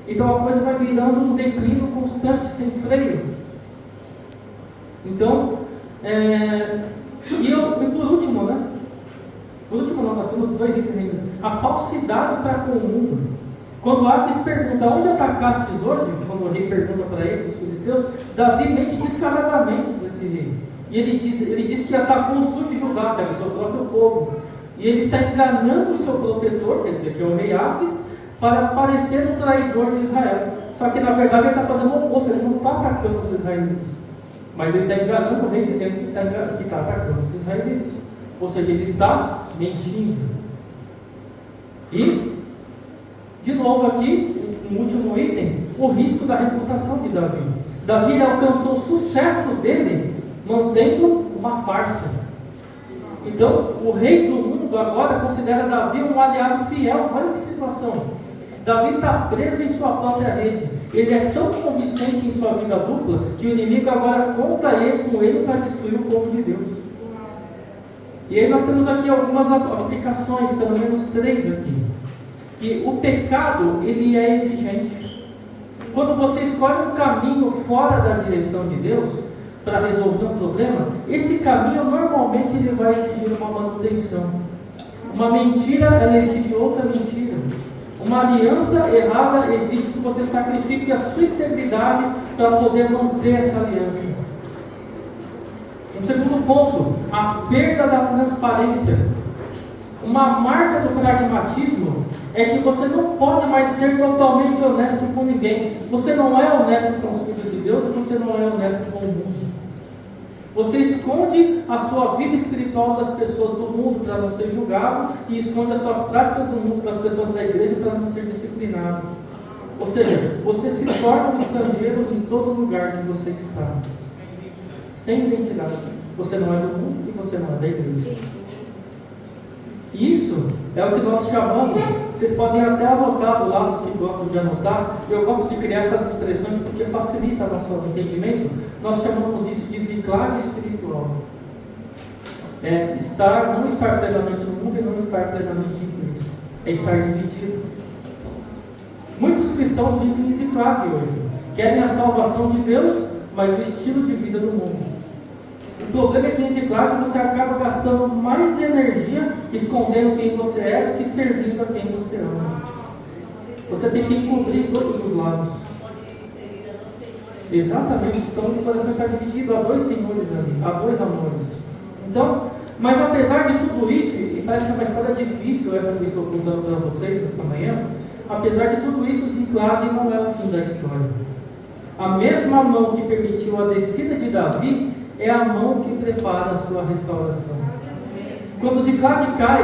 Então a coisa vai virando um declínio constante, sem freio. Então, e por último, né? Por último não, nós temos 2 itens ainda. A falsidade para com o mundo. Quando Aques pergunta, onde atacastes hoje? Quando o rei pergunta para ele, os filisteus, Davi mente descaradamente desse rei. E ele diz que atacou o sul de Judá, que era o seu próprio povo. E ele está enganando o seu protetor, quer dizer, que é o rei Aques, para parecer um traidor de Israel. Só que na verdade ele está fazendo o oposto, ele não está atacando os israelitas. Mas ele está enganando o rei, dizendo que está atacando os israelitas. Ou seja, ele está mentindo. E, de novo aqui, um último item, o risco da reputação de Davi. Davi alcançou o sucesso dele mantendo uma farsa. Então, o rei do mundo agora considera Davi um aliado fiel. Olha que situação. Davi está preso em sua própria rede. Ele é tão convincente em sua vida dupla que o inimigo agora conta com ele para destruir o povo de Deus. E aí nós temos aqui algumas aplicações, pelo menos 3 aqui. Que o pecado, ele é exigente. Quando você escolhe um caminho fora da direção de Deus para resolver um problema, esse caminho normalmente ele vai exigir uma manutenção. Uma mentira, ela exige outra mentira. Uma aliança errada exige que você sacrifique a sua integridade para poder manter essa aliança. Um segundo ponto, a perda da transparência. Uma marca do pragmatismo é que você não pode mais ser totalmente honesto com ninguém. Você não é honesto com os filhos de Deus e você não é honesto com o mundo. Você esconde a sua vida espiritual das pessoas do mundo para não ser julgado e esconde as suas práticas do mundo das pessoas da igreja para não ser disciplinado. Ou seja, você se torna um estrangeiro em todo lugar que você está. Sem identidade. Você não é do mundo e você não é da igreja. Isso é o que nós chamamos, vocês podem até anotar do lado, os que gostam de anotar, eu gosto de criar essas expressões porque facilita nosso entendimento. Nós chamamos isso de ziclage espiritual. Não estar plenamente no mundo e não estar plenamente em Cristo. É estar dividido. Muitos cristãos vivem em ziclage hoje. Querem a salvação de Deus, mas o estilo de vida do mundo. O problema é que em ziclage você acaba gastando mais energia escondendo quem você é do que servindo a quem você ama. Você tem que encobrir todos os lados. Exatamente, o coração está dividido, há 2 senhores ali, há 2 amores. Então, mas apesar de tudo isso, e parece que é uma história difícil essa que eu estou contando para vocês nesta manhã, apesar de tudo isso, o ziclage não é o fim da história. A mesma mão que permitiu a descida de Davi é a mão que prepara a sua restauração. Quando o ziclage cai,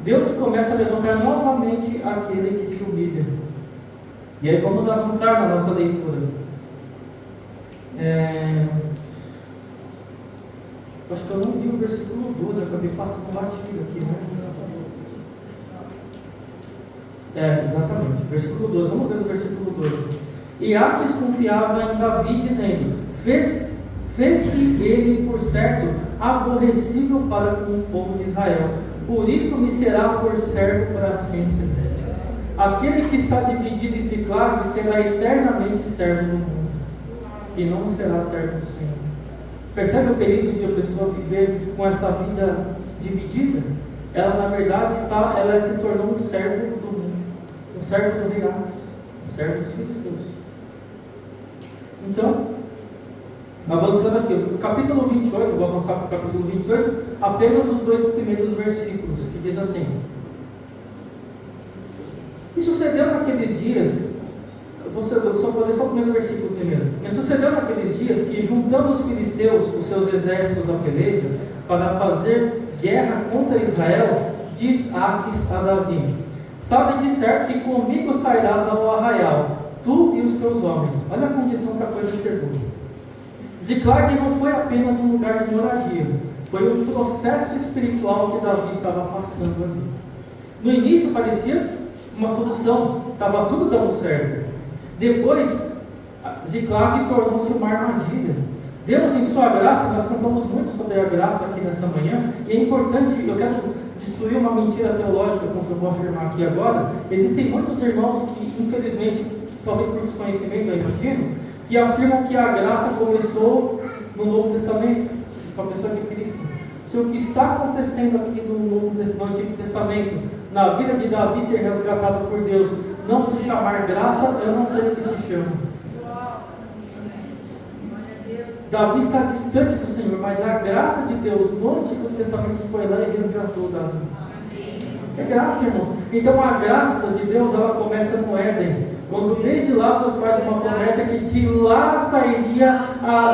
Deus começa a levantar novamente aquele que se humilha. E aí vamos avançar na nossa leitura. Acho que eu não li o versículo 12, eu acabei passando batido aqui, né? Exatamente, versículo 12, vamos ver o versículo 12. E Aques confiava em Davi, dizendo: Fez-se ele, por certo, aborrecível para com o povo de Israel, por isso me será por servo para sempre. Aquele que está dividido em ziclage será eternamente servo do mundo, e não será servo do Senhor. Percebe o perigo de a pessoa viver com essa vida dividida? Ela, na verdade, ela se tornou um servo do mundo, um servo do rei Aques, um servo dos filisteus. Então, avançando aqui, o capítulo 28, vou avançar para o capítulo 28, apenas os 2 primeiros versículos, que diz assim: E sucedeu naqueles dias, eu vou ler só o primeiro versículo primeiro. E sucedeu naqueles dias que, juntando os filisteus, os seus exércitos à peleja, para fazer guerra contra Israel, diz Aques a Davi: Sabe de certo que comigo sairás ao arraial, tu e os teus homens. Olha a condição que a coisa chegou. Ziclage não foi apenas um lugar de moradia, foi um processo espiritual que Davi estava passando ali. No início parecia uma solução, estava tudo dando certo. Depois, Ziclag tornou-se uma armadilha. Deus, em sua graça, nós cantamos muito sobre a graça aqui nessa manhã, e é importante, eu quero destruir uma mentira teológica, como eu vou afirmar aqui agora. Existem muitos irmãos que, infelizmente, talvez por desconhecimento, eu imagino, que afirmam que a graça começou no Novo Testamento, com a pessoa de Cristo. Se o que está acontecendo aqui no Antigo Testamento, na vida de Davi ser resgatado por Deus, não se chamar graça, eu não sei o que se chama. Davi está distante do Senhor, mas a graça de Deus no Antigo Testamento foi lá e resgatou Davi. É graça, irmãos. Então a graça de Deus, ela começa no Éden, quando desde lá Deus faz uma promessa que de lá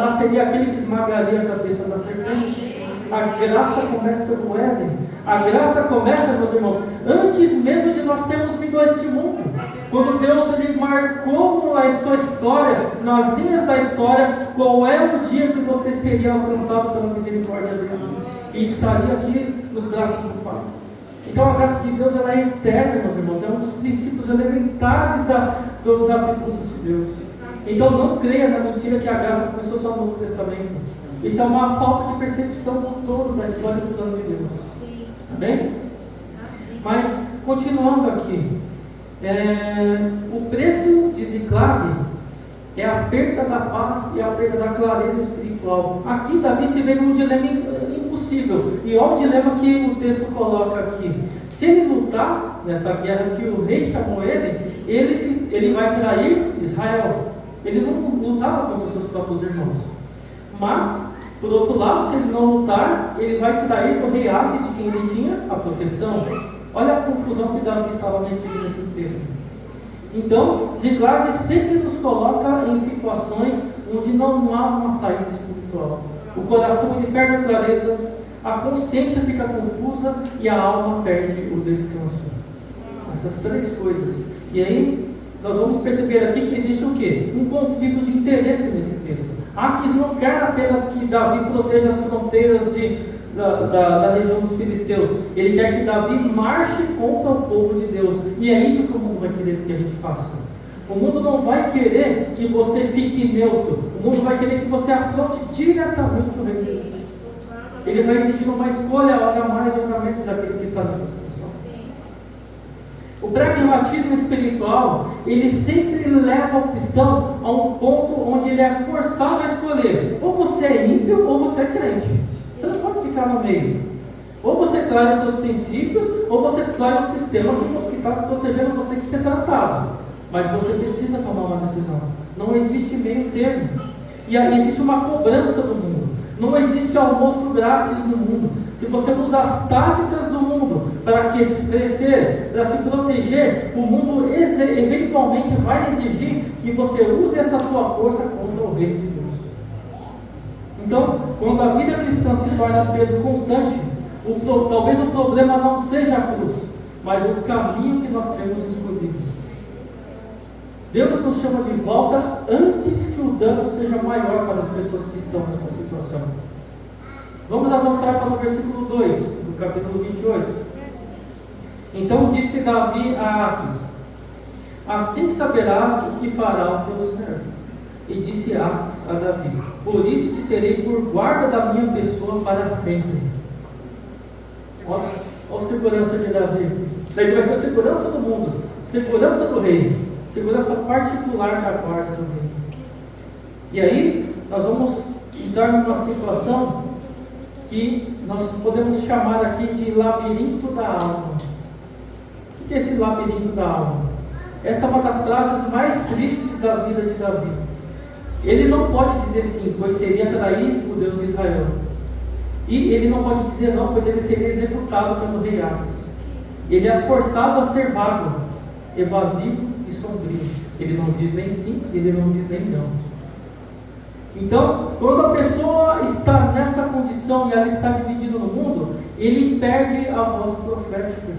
nasceria aquele que esmagaria a cabeça da serpente. A graça começa no Éden. A graça começa, meus irmãos, antes mesmo de nós termos vindo a este mundo. Quando Deus ele marcou na sua história, nas linhas da história, qual é o dia que você seria alcançado pela misericórdia dele e estaria aqui nos braços do Pai. Então a graça de Deus, ela é eterna, meus irmãos, é um dos princípios elementares dos atributos de Deus. Então não creia na mentira que a graça começou só no Novo Testamento. Isso é uma falta de percepção do todo da história do plano de Deus. Amém? Mas continuando aqui, o preço de Ziclag é a perda da paz e a perda da clareza espiritual. Aqui Davi se vê num dilema impossível. E olha o dilema que o texto coloca aqui. Se ele lutar nessa guerra que o rei chamou ele vai trair Israel. Ele não lutava contra os seus próprios irmãos. Mas, por outro lado, se ele não lutar, ele vai trair o rei Águis, de quem ele tinha a proteção. Olha a confusão que Davi estava metido nesse texto. Então, Ziclag sempre nos coloca em situações onde não há uma saída espiritual. O coração ele perde a clareza, a consciência fica confusa e a alma perde o descanso. Essas três coisas. E aí, nós vamos perceber aqui que existe o quê? Um conflito de interesse nesse texto. Áquis não quer apenas que Davi proteja as fronteiras da região dos filisteus. Ele quer que Davi marche contra o povo de Deus. E é isso que o mundo vai querer que a gente faça. O mundo não vai querer que você fique neutro. O mundo vai querer que você afronte diretamente o rei de Deus. Ele vai exigir uma escolha, outra mais, outra menos daquele que está nessa situação. O pragmatismo espiritual, ele sempre leva o cristão a um ponto onde ele é forçado a escolher. Ou você é ímpio ou você é crente. Você não pode ficar no meio. Ou você trai os seus princípios, ou você trai o sistema que está protegendo você de ser tratado. Mas você precisa tomar uma decisão. Não existe meio termo. E aí existe uma cobrança do mundo. Não existe almoço grátis no mundo. Se você usa as táticas do mundo para crescer, para se proteger, o mundo eventualmente vai exigir que você use essa sua força contra o reino de Deus. Então, quando a vida cristã se torna peso constante, talvez o problema não seja a cruz, mas o caminho que nós temos escolhido. Deus nos chama de volta antes que o dano seja maior para as pessoas que estão nessa situação. Vamos avançar para o versículo 2, do capítulo 28. Então disse Davi a Áquis: assim saberás o que fará o teu servo. E disse Áquis a Davi: por isso te terei por guarda da minha pessoa para sempre. Olha a segurança de Davi. Daí vai ser a segurança do mundo, segurança do rei, segurança particular da guarda do rei. E aí, nós vamos entrar numa situação que nós podemos chamar aqui de labirinto da alma. O que é esse labirinto da alma? Esta é uma das frases mais tristes da vida de Davi. Ele não pode dizer sim, pois seria trair o Deus de Israel. E ele não pode dizer não, pois ele seria executado pelo rei Áquis. Ele é forçado a ser vago, evasivo e sombrio. Ele não diz nem sim, ele não diz nem não. Então, quando a pessoa está nessa condição e ela está dividida no mundo, ele perde a voz profética.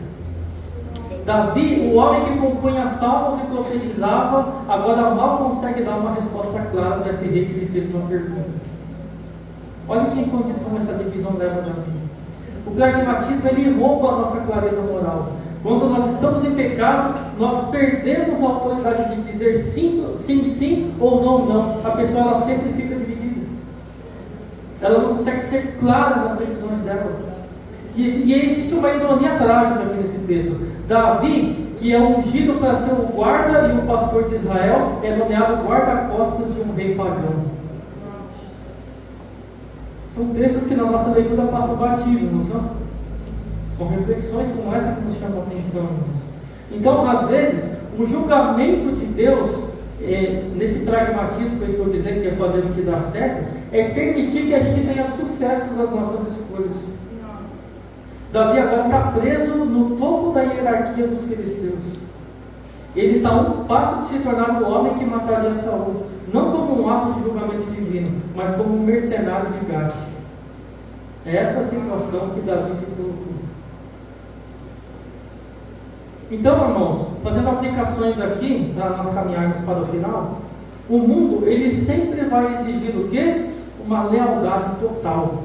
Davi, o homem que compunha salmos e profetizava, agora mal consegue dar uma resposta clara desse rei que lhe fez uma pergunta. Olha que condição essa divisão leva a Davi. O pragmatismo, ele rouba a nossa clareza moral. Quando nós estamos em pecado, nós perdemos a autoridade de dizer sim, sim, sim ou não, não. A pessoa ela sempre fica dividida. Ela não consegue ser clara nas decisões dela. E existe uma ironia trágica aqui nesse texto. Davi, que é ungido para ser o guarda e o pastor de Israel, é nomeado guarda-costas de um rei pagão. São textos que na nossa leitura passam batidos, não são? São reflexões como essa que nos chamam a atenção, irmãos. Então, às vezes, o julgamento de Deus, nesse pragmatismo que eu estou dizendo que é fazer o que dá certo, é permitir que a gente tenha sucesso nas nossas escolhas. Davi agora está preso no topo da hierarquia dos filisteus. Ele está a um passo de se tornar o homem que mataria Saul, não como um ato de julgamento divino, mas como um mercenário de Gade. É essa a situação que Davi se colocou. Então, irmãos, fazendo aplicações aqui, para nós caminharmos para o final, o mundo, ele sempre vai exigir o quê? Uma lealdade total.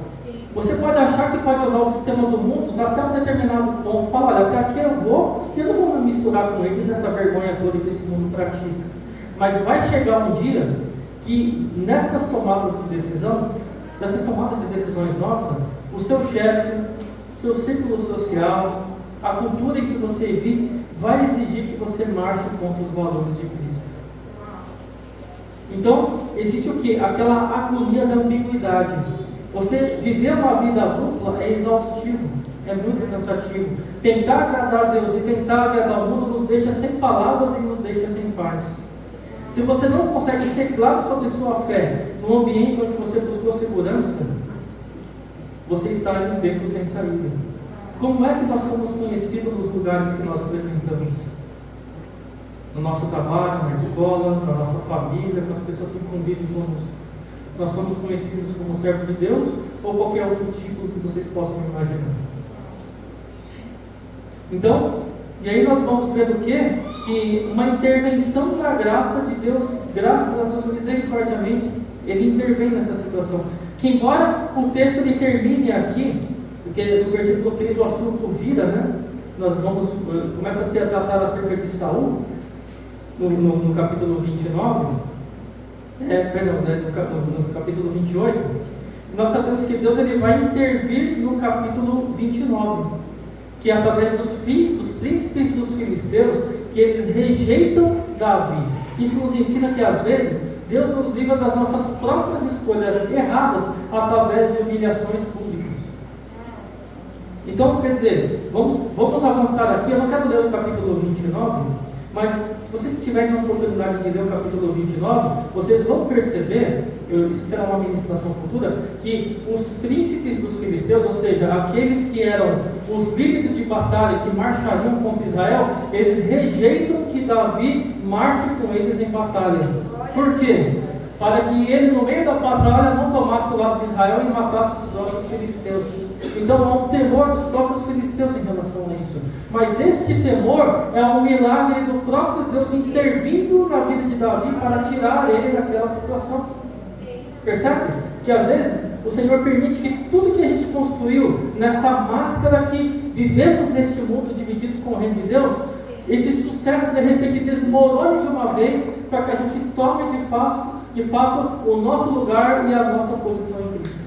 Você pode achar que pode usar o sistema do mundo até um determinado ponto, falar, olha, até aqui eu vou, e eu não vou me misturar com eles nessa vergonha toda que esse mundo pratica. Mas vai chegar um dia que nessas tomadas de decisão, nessas tomadas de decisões nossas, o seu chefe, seu círculo social, a cultura em que você vive, vai exigir que você marche contra os valores de Cristo. Então, existe o que? Aquela agonia da ambiguidade. Você viver uma vida dupla é exaustivo, é muito cansativo. Tentar agradar a Deus e tentar agradar o mundo nos deixa sem palavras e nos deixa sem paz. Se você não consegue ser claro sobre sua fé no ambiente onde você buscou segurança, você está em um beco sem saída. Como é que nós somos conhecidos nos lugares que nós frequentamos? No nosso trabalho, na escola, na nossa família, com as pessoas que convivem conosco. Nós somos conhecidos como servo de Deus ou qualquer outro título que vocês possam imaginar. Então, e aí nós vamos ver o quê? Que uma intervenção da graça de Deus, graças a Deus misericordiamente, Ele intervém nessa situação. Que embora o texto ele termine aqui, porque no versículo 3 o assunto vira, né? Nós vamos, começa a ser tratado acerca de Saul, no capítulo 29, no capítulo 28, nós sabemos que Deus ele vai intervir no capítulo 29, que é através dos príncipes dos filisteus, que eles rejeitam Davi. Isso nos ensina que às vezes Deus nos livra das nossas próprias escolhas erradas através de humilhações públicas. Então, quer dizer, vamos avançar aqui. Eu não quero ler o capítulo 29, mas se vocês tiverem a oportunidade de ler o capítulo 29, vocês vão perceber, isso será uma ministração futura, que os príncipes dos filisteus, ou seja, aqueles que eram os líderes de batalha que marchariam contra Israel, eles rejeitam que Davi marche com eles em batalha. Por quê? Para que ele, no meio da batalha, não tomasse o lado de Israel e matasse os próprios filisteus. Então há um temor dos próprios filisteus em relação a isso. Mas este temor é um milagre do próprio Deus intervindo na vida de Davi para tirar ele daquela situação. Percebe? Que às vezes o Senhor permite que tudo que a gente construiu nessa máscara que vivemos neste mundo divididos com o reino de Deus, esse sucesso de repente desmorone de uma vez para que a gente tome de fato o nosso lugar e a nossa posição em Cristo.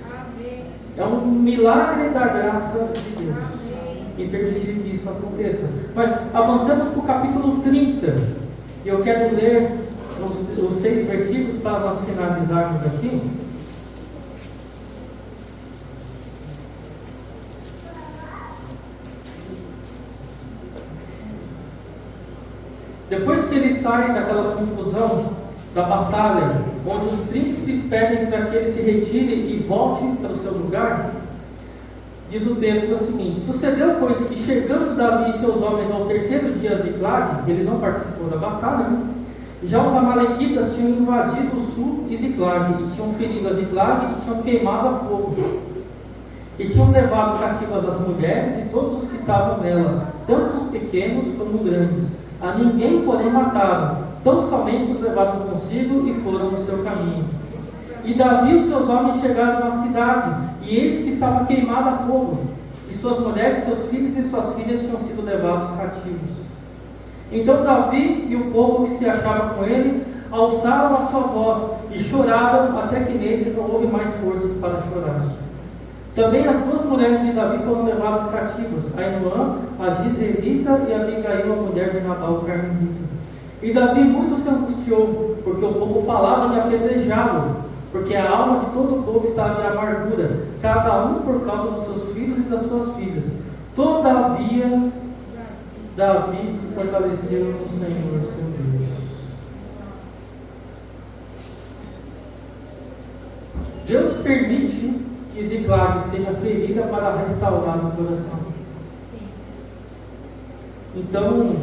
É um milagre da graça de Deus em permitir que isso aconteça. Mas avancemos para o capítulo 30. E eu quero ler os 6 versículos para nós finalizarmos aqui. Depois que eles saem daquela confusão da batalha, onde os príncipes pedem para que ele se retire e volte para o seu lugar, diz o texto o seguinte: sucedeu, pois, que chegando Davi e seus homens ao 3º dia a Ziclag, ele não participou da batalha, né? Já os amalequitas tinham invadido o sul e Ziclag, e tinham ferido a Ziclag e tinham queimado a fogo, e tinham levado cativas as mulheres e todos os que estavam nela, tanto os pequenos como grandes. A ninguém, porém, mataram, tão somente os levaram consigo e foram no seu caminho. E Davi e os seus homens chegaram à cidade, e eis que estava queimada a fogo, e suas mulheres, seus filhos e suas filhas tinham sido levados cativos. Então Davi e o povo que se achava com ele alçaram a sua voz e choraram até que neles não houve mais forças para chorar. Também as duas mulheres de Davi foram levadas cativas, Ainoã, a Giselita, e Abigail, a mulher de Nabal, o Carmelita. E Davi muito se angustiou, porque o povo falava de apedrejá-lo, porque a alma de todo o povo estava em amargura, cada um por causa dos seus filhos e das suas filhas. Todavia, Davi se fortaleceu no Senhor, seu Deus. Deus permite que Ziclag seja ferida para restaurar o coração. Então,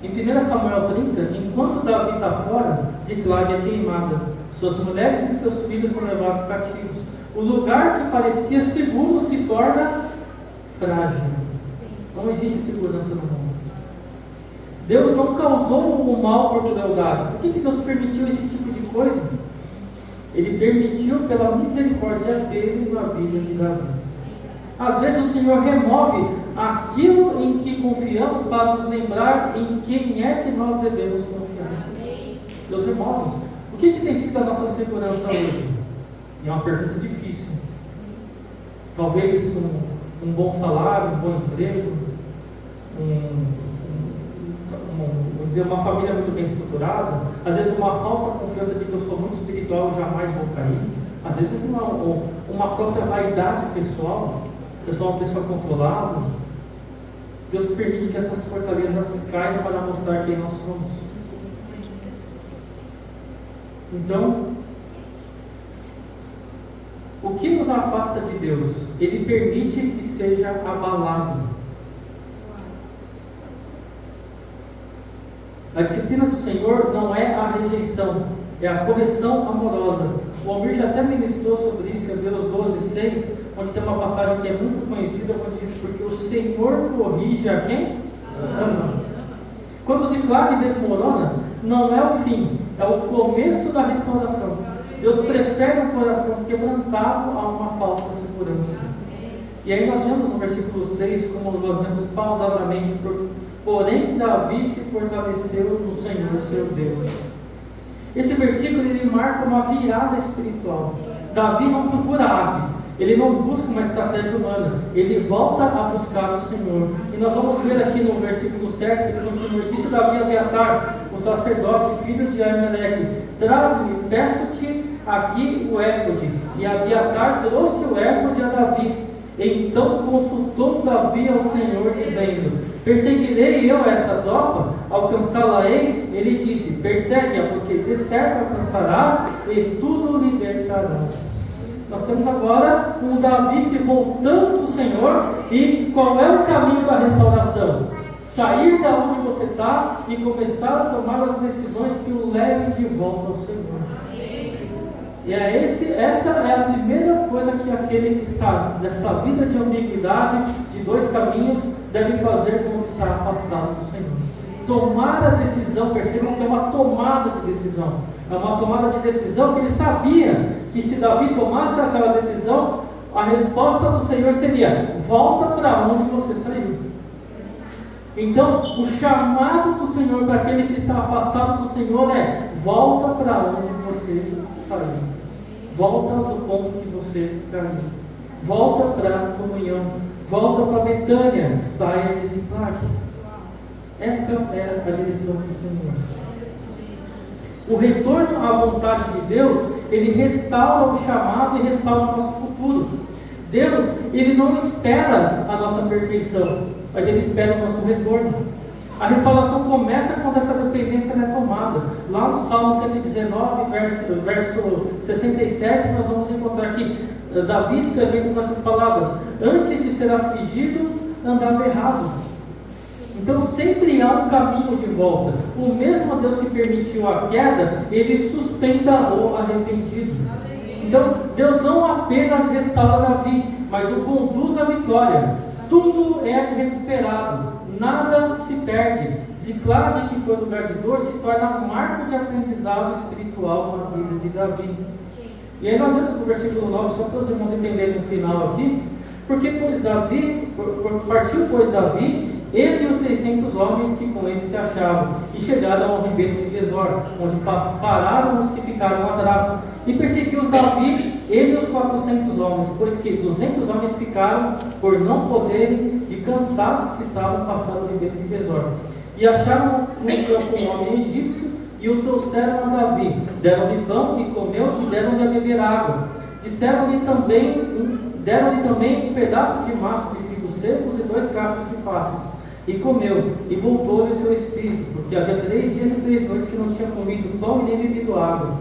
em 1 Samuel 30, enquanto Davi está fora, Ziclag é queimada. Suas mulheres e seus filhos são levados cativos. O lugar que parecia seguro se torna frágil. Não existe segurança no mundo. Deus não causou o mal por crueldade. Por que Deus permitiu esse tipo de coisa? Ele permitiu pela misericórdia dele na vida de Davi. Às vezes o Senhor remove aquilo em que confiamos para nos lembrar em quem é que nós devemos confiar. Deus remove. O que tem sido a nossa segurança hoje? E é uma pergunta difícil. Talvez um bom salário, um bom emprego, vamos dizer, uma família muito bem estruturada. Às vezes uma falsa confiança de que eu sou muito espiritual e jamais vou cair. Às vezes uma própria vaidade pessoal. Eu sou uma pessoa controlada. Deus permite que essas fortalezas caiam para mostrar quem nós somos. Então, o que nos afasta de Deus? Ele permite que seja abalado. A disciplina do Senhor não é a rejeição, é a correção amorosa. O Almir já até ministrou sobre isso em Hebreus 12:6, onde tem uma passagem que é muito conhecida, onde diz: porque o Senhor corrige a quem ama. Quando o Ziclag desmorona, não é o fim, é o começo da restauração. Deus prefere um coração quebrantado a uma falsa segurança. E aí nós vemos no versículo 6, como nós vemos pausadamente, porém Davi se fortaleceu no Senhor seu Deus. Esse versículo ele marca uma virada espiritual. Davi não procura Abis, ele não busca uma estratégia humana, ele volta a buscar o Senhor. E nós vamos ver aqui no versículo 7 que continua: disse Davi a Abiatar, o sacerdote, filho de Aimeleque: traze-me, peço-te aqui o éfode. E Abiatar trouxe o éfode a Davi. Então consultou Davi ao Senhor, dizendo: perseguirei eu essa tropa? Alcançá-la-ei? Ele disse: persegue-a, porque de certo alcançarás e tudo libertarás. Nós temos agora um Davi se voltando do Senhor. E qual é o caminho da restauração? Sair da onde você está e começar a tomar as decisões que o levem de volta ao Senhor. E essa é a primeira coisa que aquele que está nesta vida de ambiguidade, de dois caminhos, deve fazer quando está afastado do Senhor. Tomar a decisão. Percebam que é uma tomada de decisão. É uma tomada de decisão que ele sabia que se Davi tomasse aquela decisão, a resposta do Senhor seria: volta para onde você saiu. Então, o chamado do Senhor para aquele que está afastado do Senhor é: volta para onde você saiu. Volta do ponto que você caiu. Volta para a comunhão. Volta para Betânia. Saia de Ziclag. Essa é a direção do Senhor. O retorno à vontade de Deus, ele restaura o chamado e restaura o nosso futuro. Deus, ele não espera a nossa perfeição, mas ele espera o nosso retorno. A restauração começa quando essa dependência é tomada. Lá no Salmo 119, verso 67, nós vamos encontrar aqui Davi escrevendo nessas palavras: antes de ser afligido, andava errado. Então sempre há um caminho de volta. O mesmo Deus que permitiu a queda, ele sustenta o arrependido. Então Deus não apenas restaura Davi, mas o conduz à vitória. Tudo é recuperado, nada se perde. Ziclag, que foi lugar de dor, se torna um marco de aprendizado espiritual na vida de Davi. E aí nós vemos no versículo 9, só para os irmãos entenderem no final aqui, Porque partiu pois Davi, ele e os 600 homens que com ele se achavam, e chegaram ao ribeiro de Besor, onde pararam os que ficaram atrás. E perseguiu-os Davi, ele e os 400 homens, pois que 200 homens ficaram, por não poderem, de cansados que estavam passando o ribeiro de Besor. E acharam no campo um homem egípcio, e o trouxeram a Davi. Deram-lhe pão e comeu, e deram-lhe a beber água. Deram-lhe também um pedaço de massa de figos secos e 2 cachos de passas. E comeu, e voltou-lhe o seu espírito, porque havia 3 dias e 3 noites que não tinha comido pão e nem bebido água.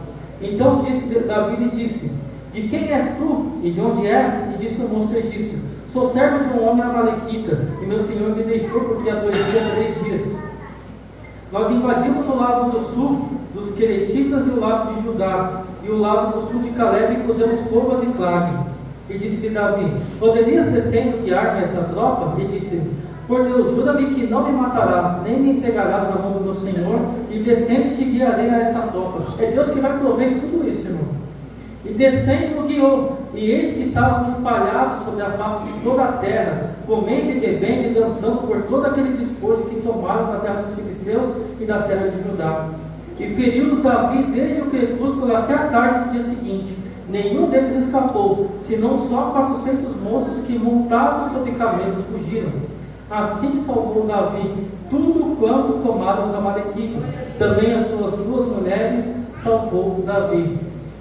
Então Davi lhe disse: de quem és tu, e de onde és? E disse o moço egípcio: sou servo de um homem amalequita, e meu senhor me deixou porque há 2 dias e 3 dias nós invadimos o lado do sul dos Queretitas e o lado de Judá, e o lado do sul de Caleb, e pusemos fogo a Ziclag. E disse-lhe Davi: poderias descendo guiar-me essa tropa? E disse: por Deus, jura-me que não me matarás, nem me entregarás na mão do meu senhor, e descendo te guiarei a essa tropa. É Deus que vai provendo tudo isso, irmão. E descendo o guiou, e eis que estavam espalhados sobre a face de toda a terra, comendo e bebendo e dançando por todo aquele despojo que tomaram da terra dos filisteus e da terra de Judá. E feriu-os Davi desde o crepúsculo até a tarde do dia seguinte. Nenhum deles escapou, senão só 400 moços que, montados sobre camelos, fugiram. Assim salvou Davi tudo quanto tomaram os amalequitas. Também as suas 2 mulheres salvou Davi.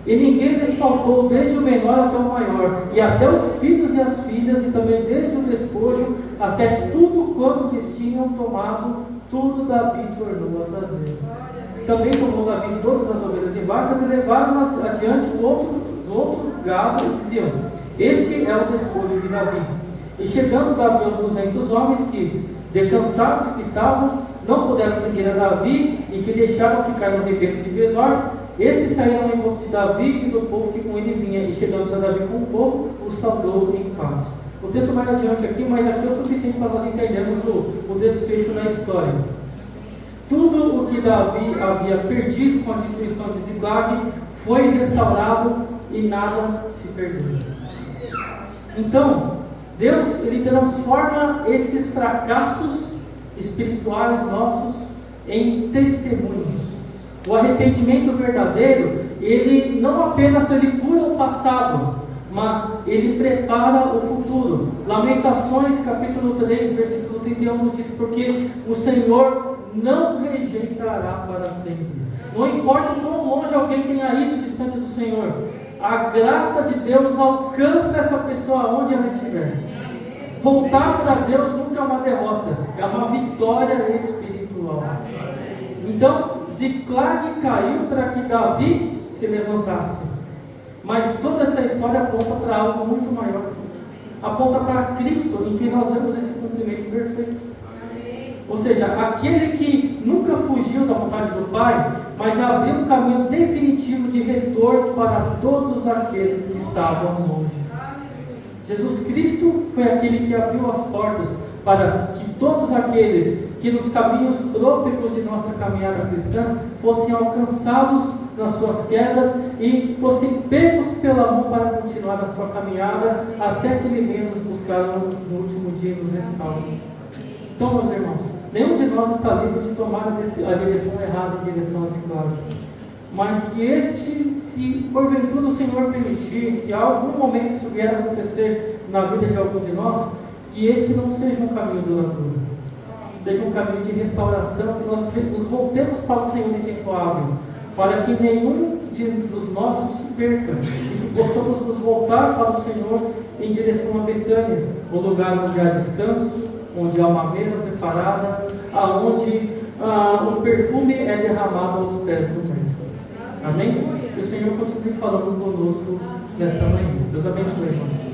E ninguém lhes faltou, desde o menor até o maior, e até os filhos e as filhas, e também desde o despojo até tudo quanto lhes tinham tomado, tudo Davi tornou a trazer. Também tomou Davi todas as ovelhas e vacas, e levaram-nas adiante do outro gado, e diziam: este é o despojo de Davi. E chegando Davi aos 200 homens que, descansados que estavam, não puderam seguir a Davi, e que deixaram ficar no ribeiro de Besor, esses saíram ao encontro de Davi e do povo que com ele vinha, e chegando a Davi com o povo, o saudou em paz. O texto vai adiante aqui, mas aqui é o suficiente para nós entendermos o desfecho na história. Tudo o que Davi havia perdido com a destruição de Ziclag foi restaurado e nada se perdeu. Então, Deus, Ele transforma esses fracassos espirituais nossos em testemunhos. O arrependimento verdadeiro, ele não apenas ele cura o passado, mas ele prepara o futuro. Lamentações, capítulo 3, versículo 31 nos diz: porque o Senhor não rejeitará para sempre. Não importa o quão longe alguém tenha ido distante do Senhor, a graça de Deus alcança essa pessoa onde ela estiver. Voltar para Deus nunca é uma derrota, é uma vitória espiritual. Então, Ziclag caiu para que Davi se levantasse. Mas toda essa história aponta para algo muito maior. Aponta para Cristo, em que nós vemos esse cumprimento perfeito. Ou seja, aquele que nunca fugiu da vontade do Pai, mas abriu um caminho definitivo de retorno para todos aqueles que estavam longe. Jesus Cristo foi aquele que abriu as portas para que todos aqueles que nos caminhos trôpegos de nossa caminhada cristã fossem alcançados nas suas quedas e fossem pegos pela mão para continuar a sua caminhada até que Ele venha nos buscar no último dia e nos restaure. Então, meus irmãos, nenhum de nós está livre de tomar a direção errada em direção a Ziclag. Mas que se porventura o Senhor permitir, se algum momento isso vier a acontecer na vida de algum de nós, que este não seja um caminho duradouro, seja um caminho de restauração, que nós nos voltemos para o Senhor em tempo hábil, para que nenhum dos nossos se perca, e que possamos nos voltar para o Senhor em direção a Betânia, o lugar onde há descanso, onde há uma mesa preparada, aonde o perfume é derramado aos pés do Mestre. Amém? Que o Senhor continue falando conosco nesta manhã. Deus abençoe, irmãos.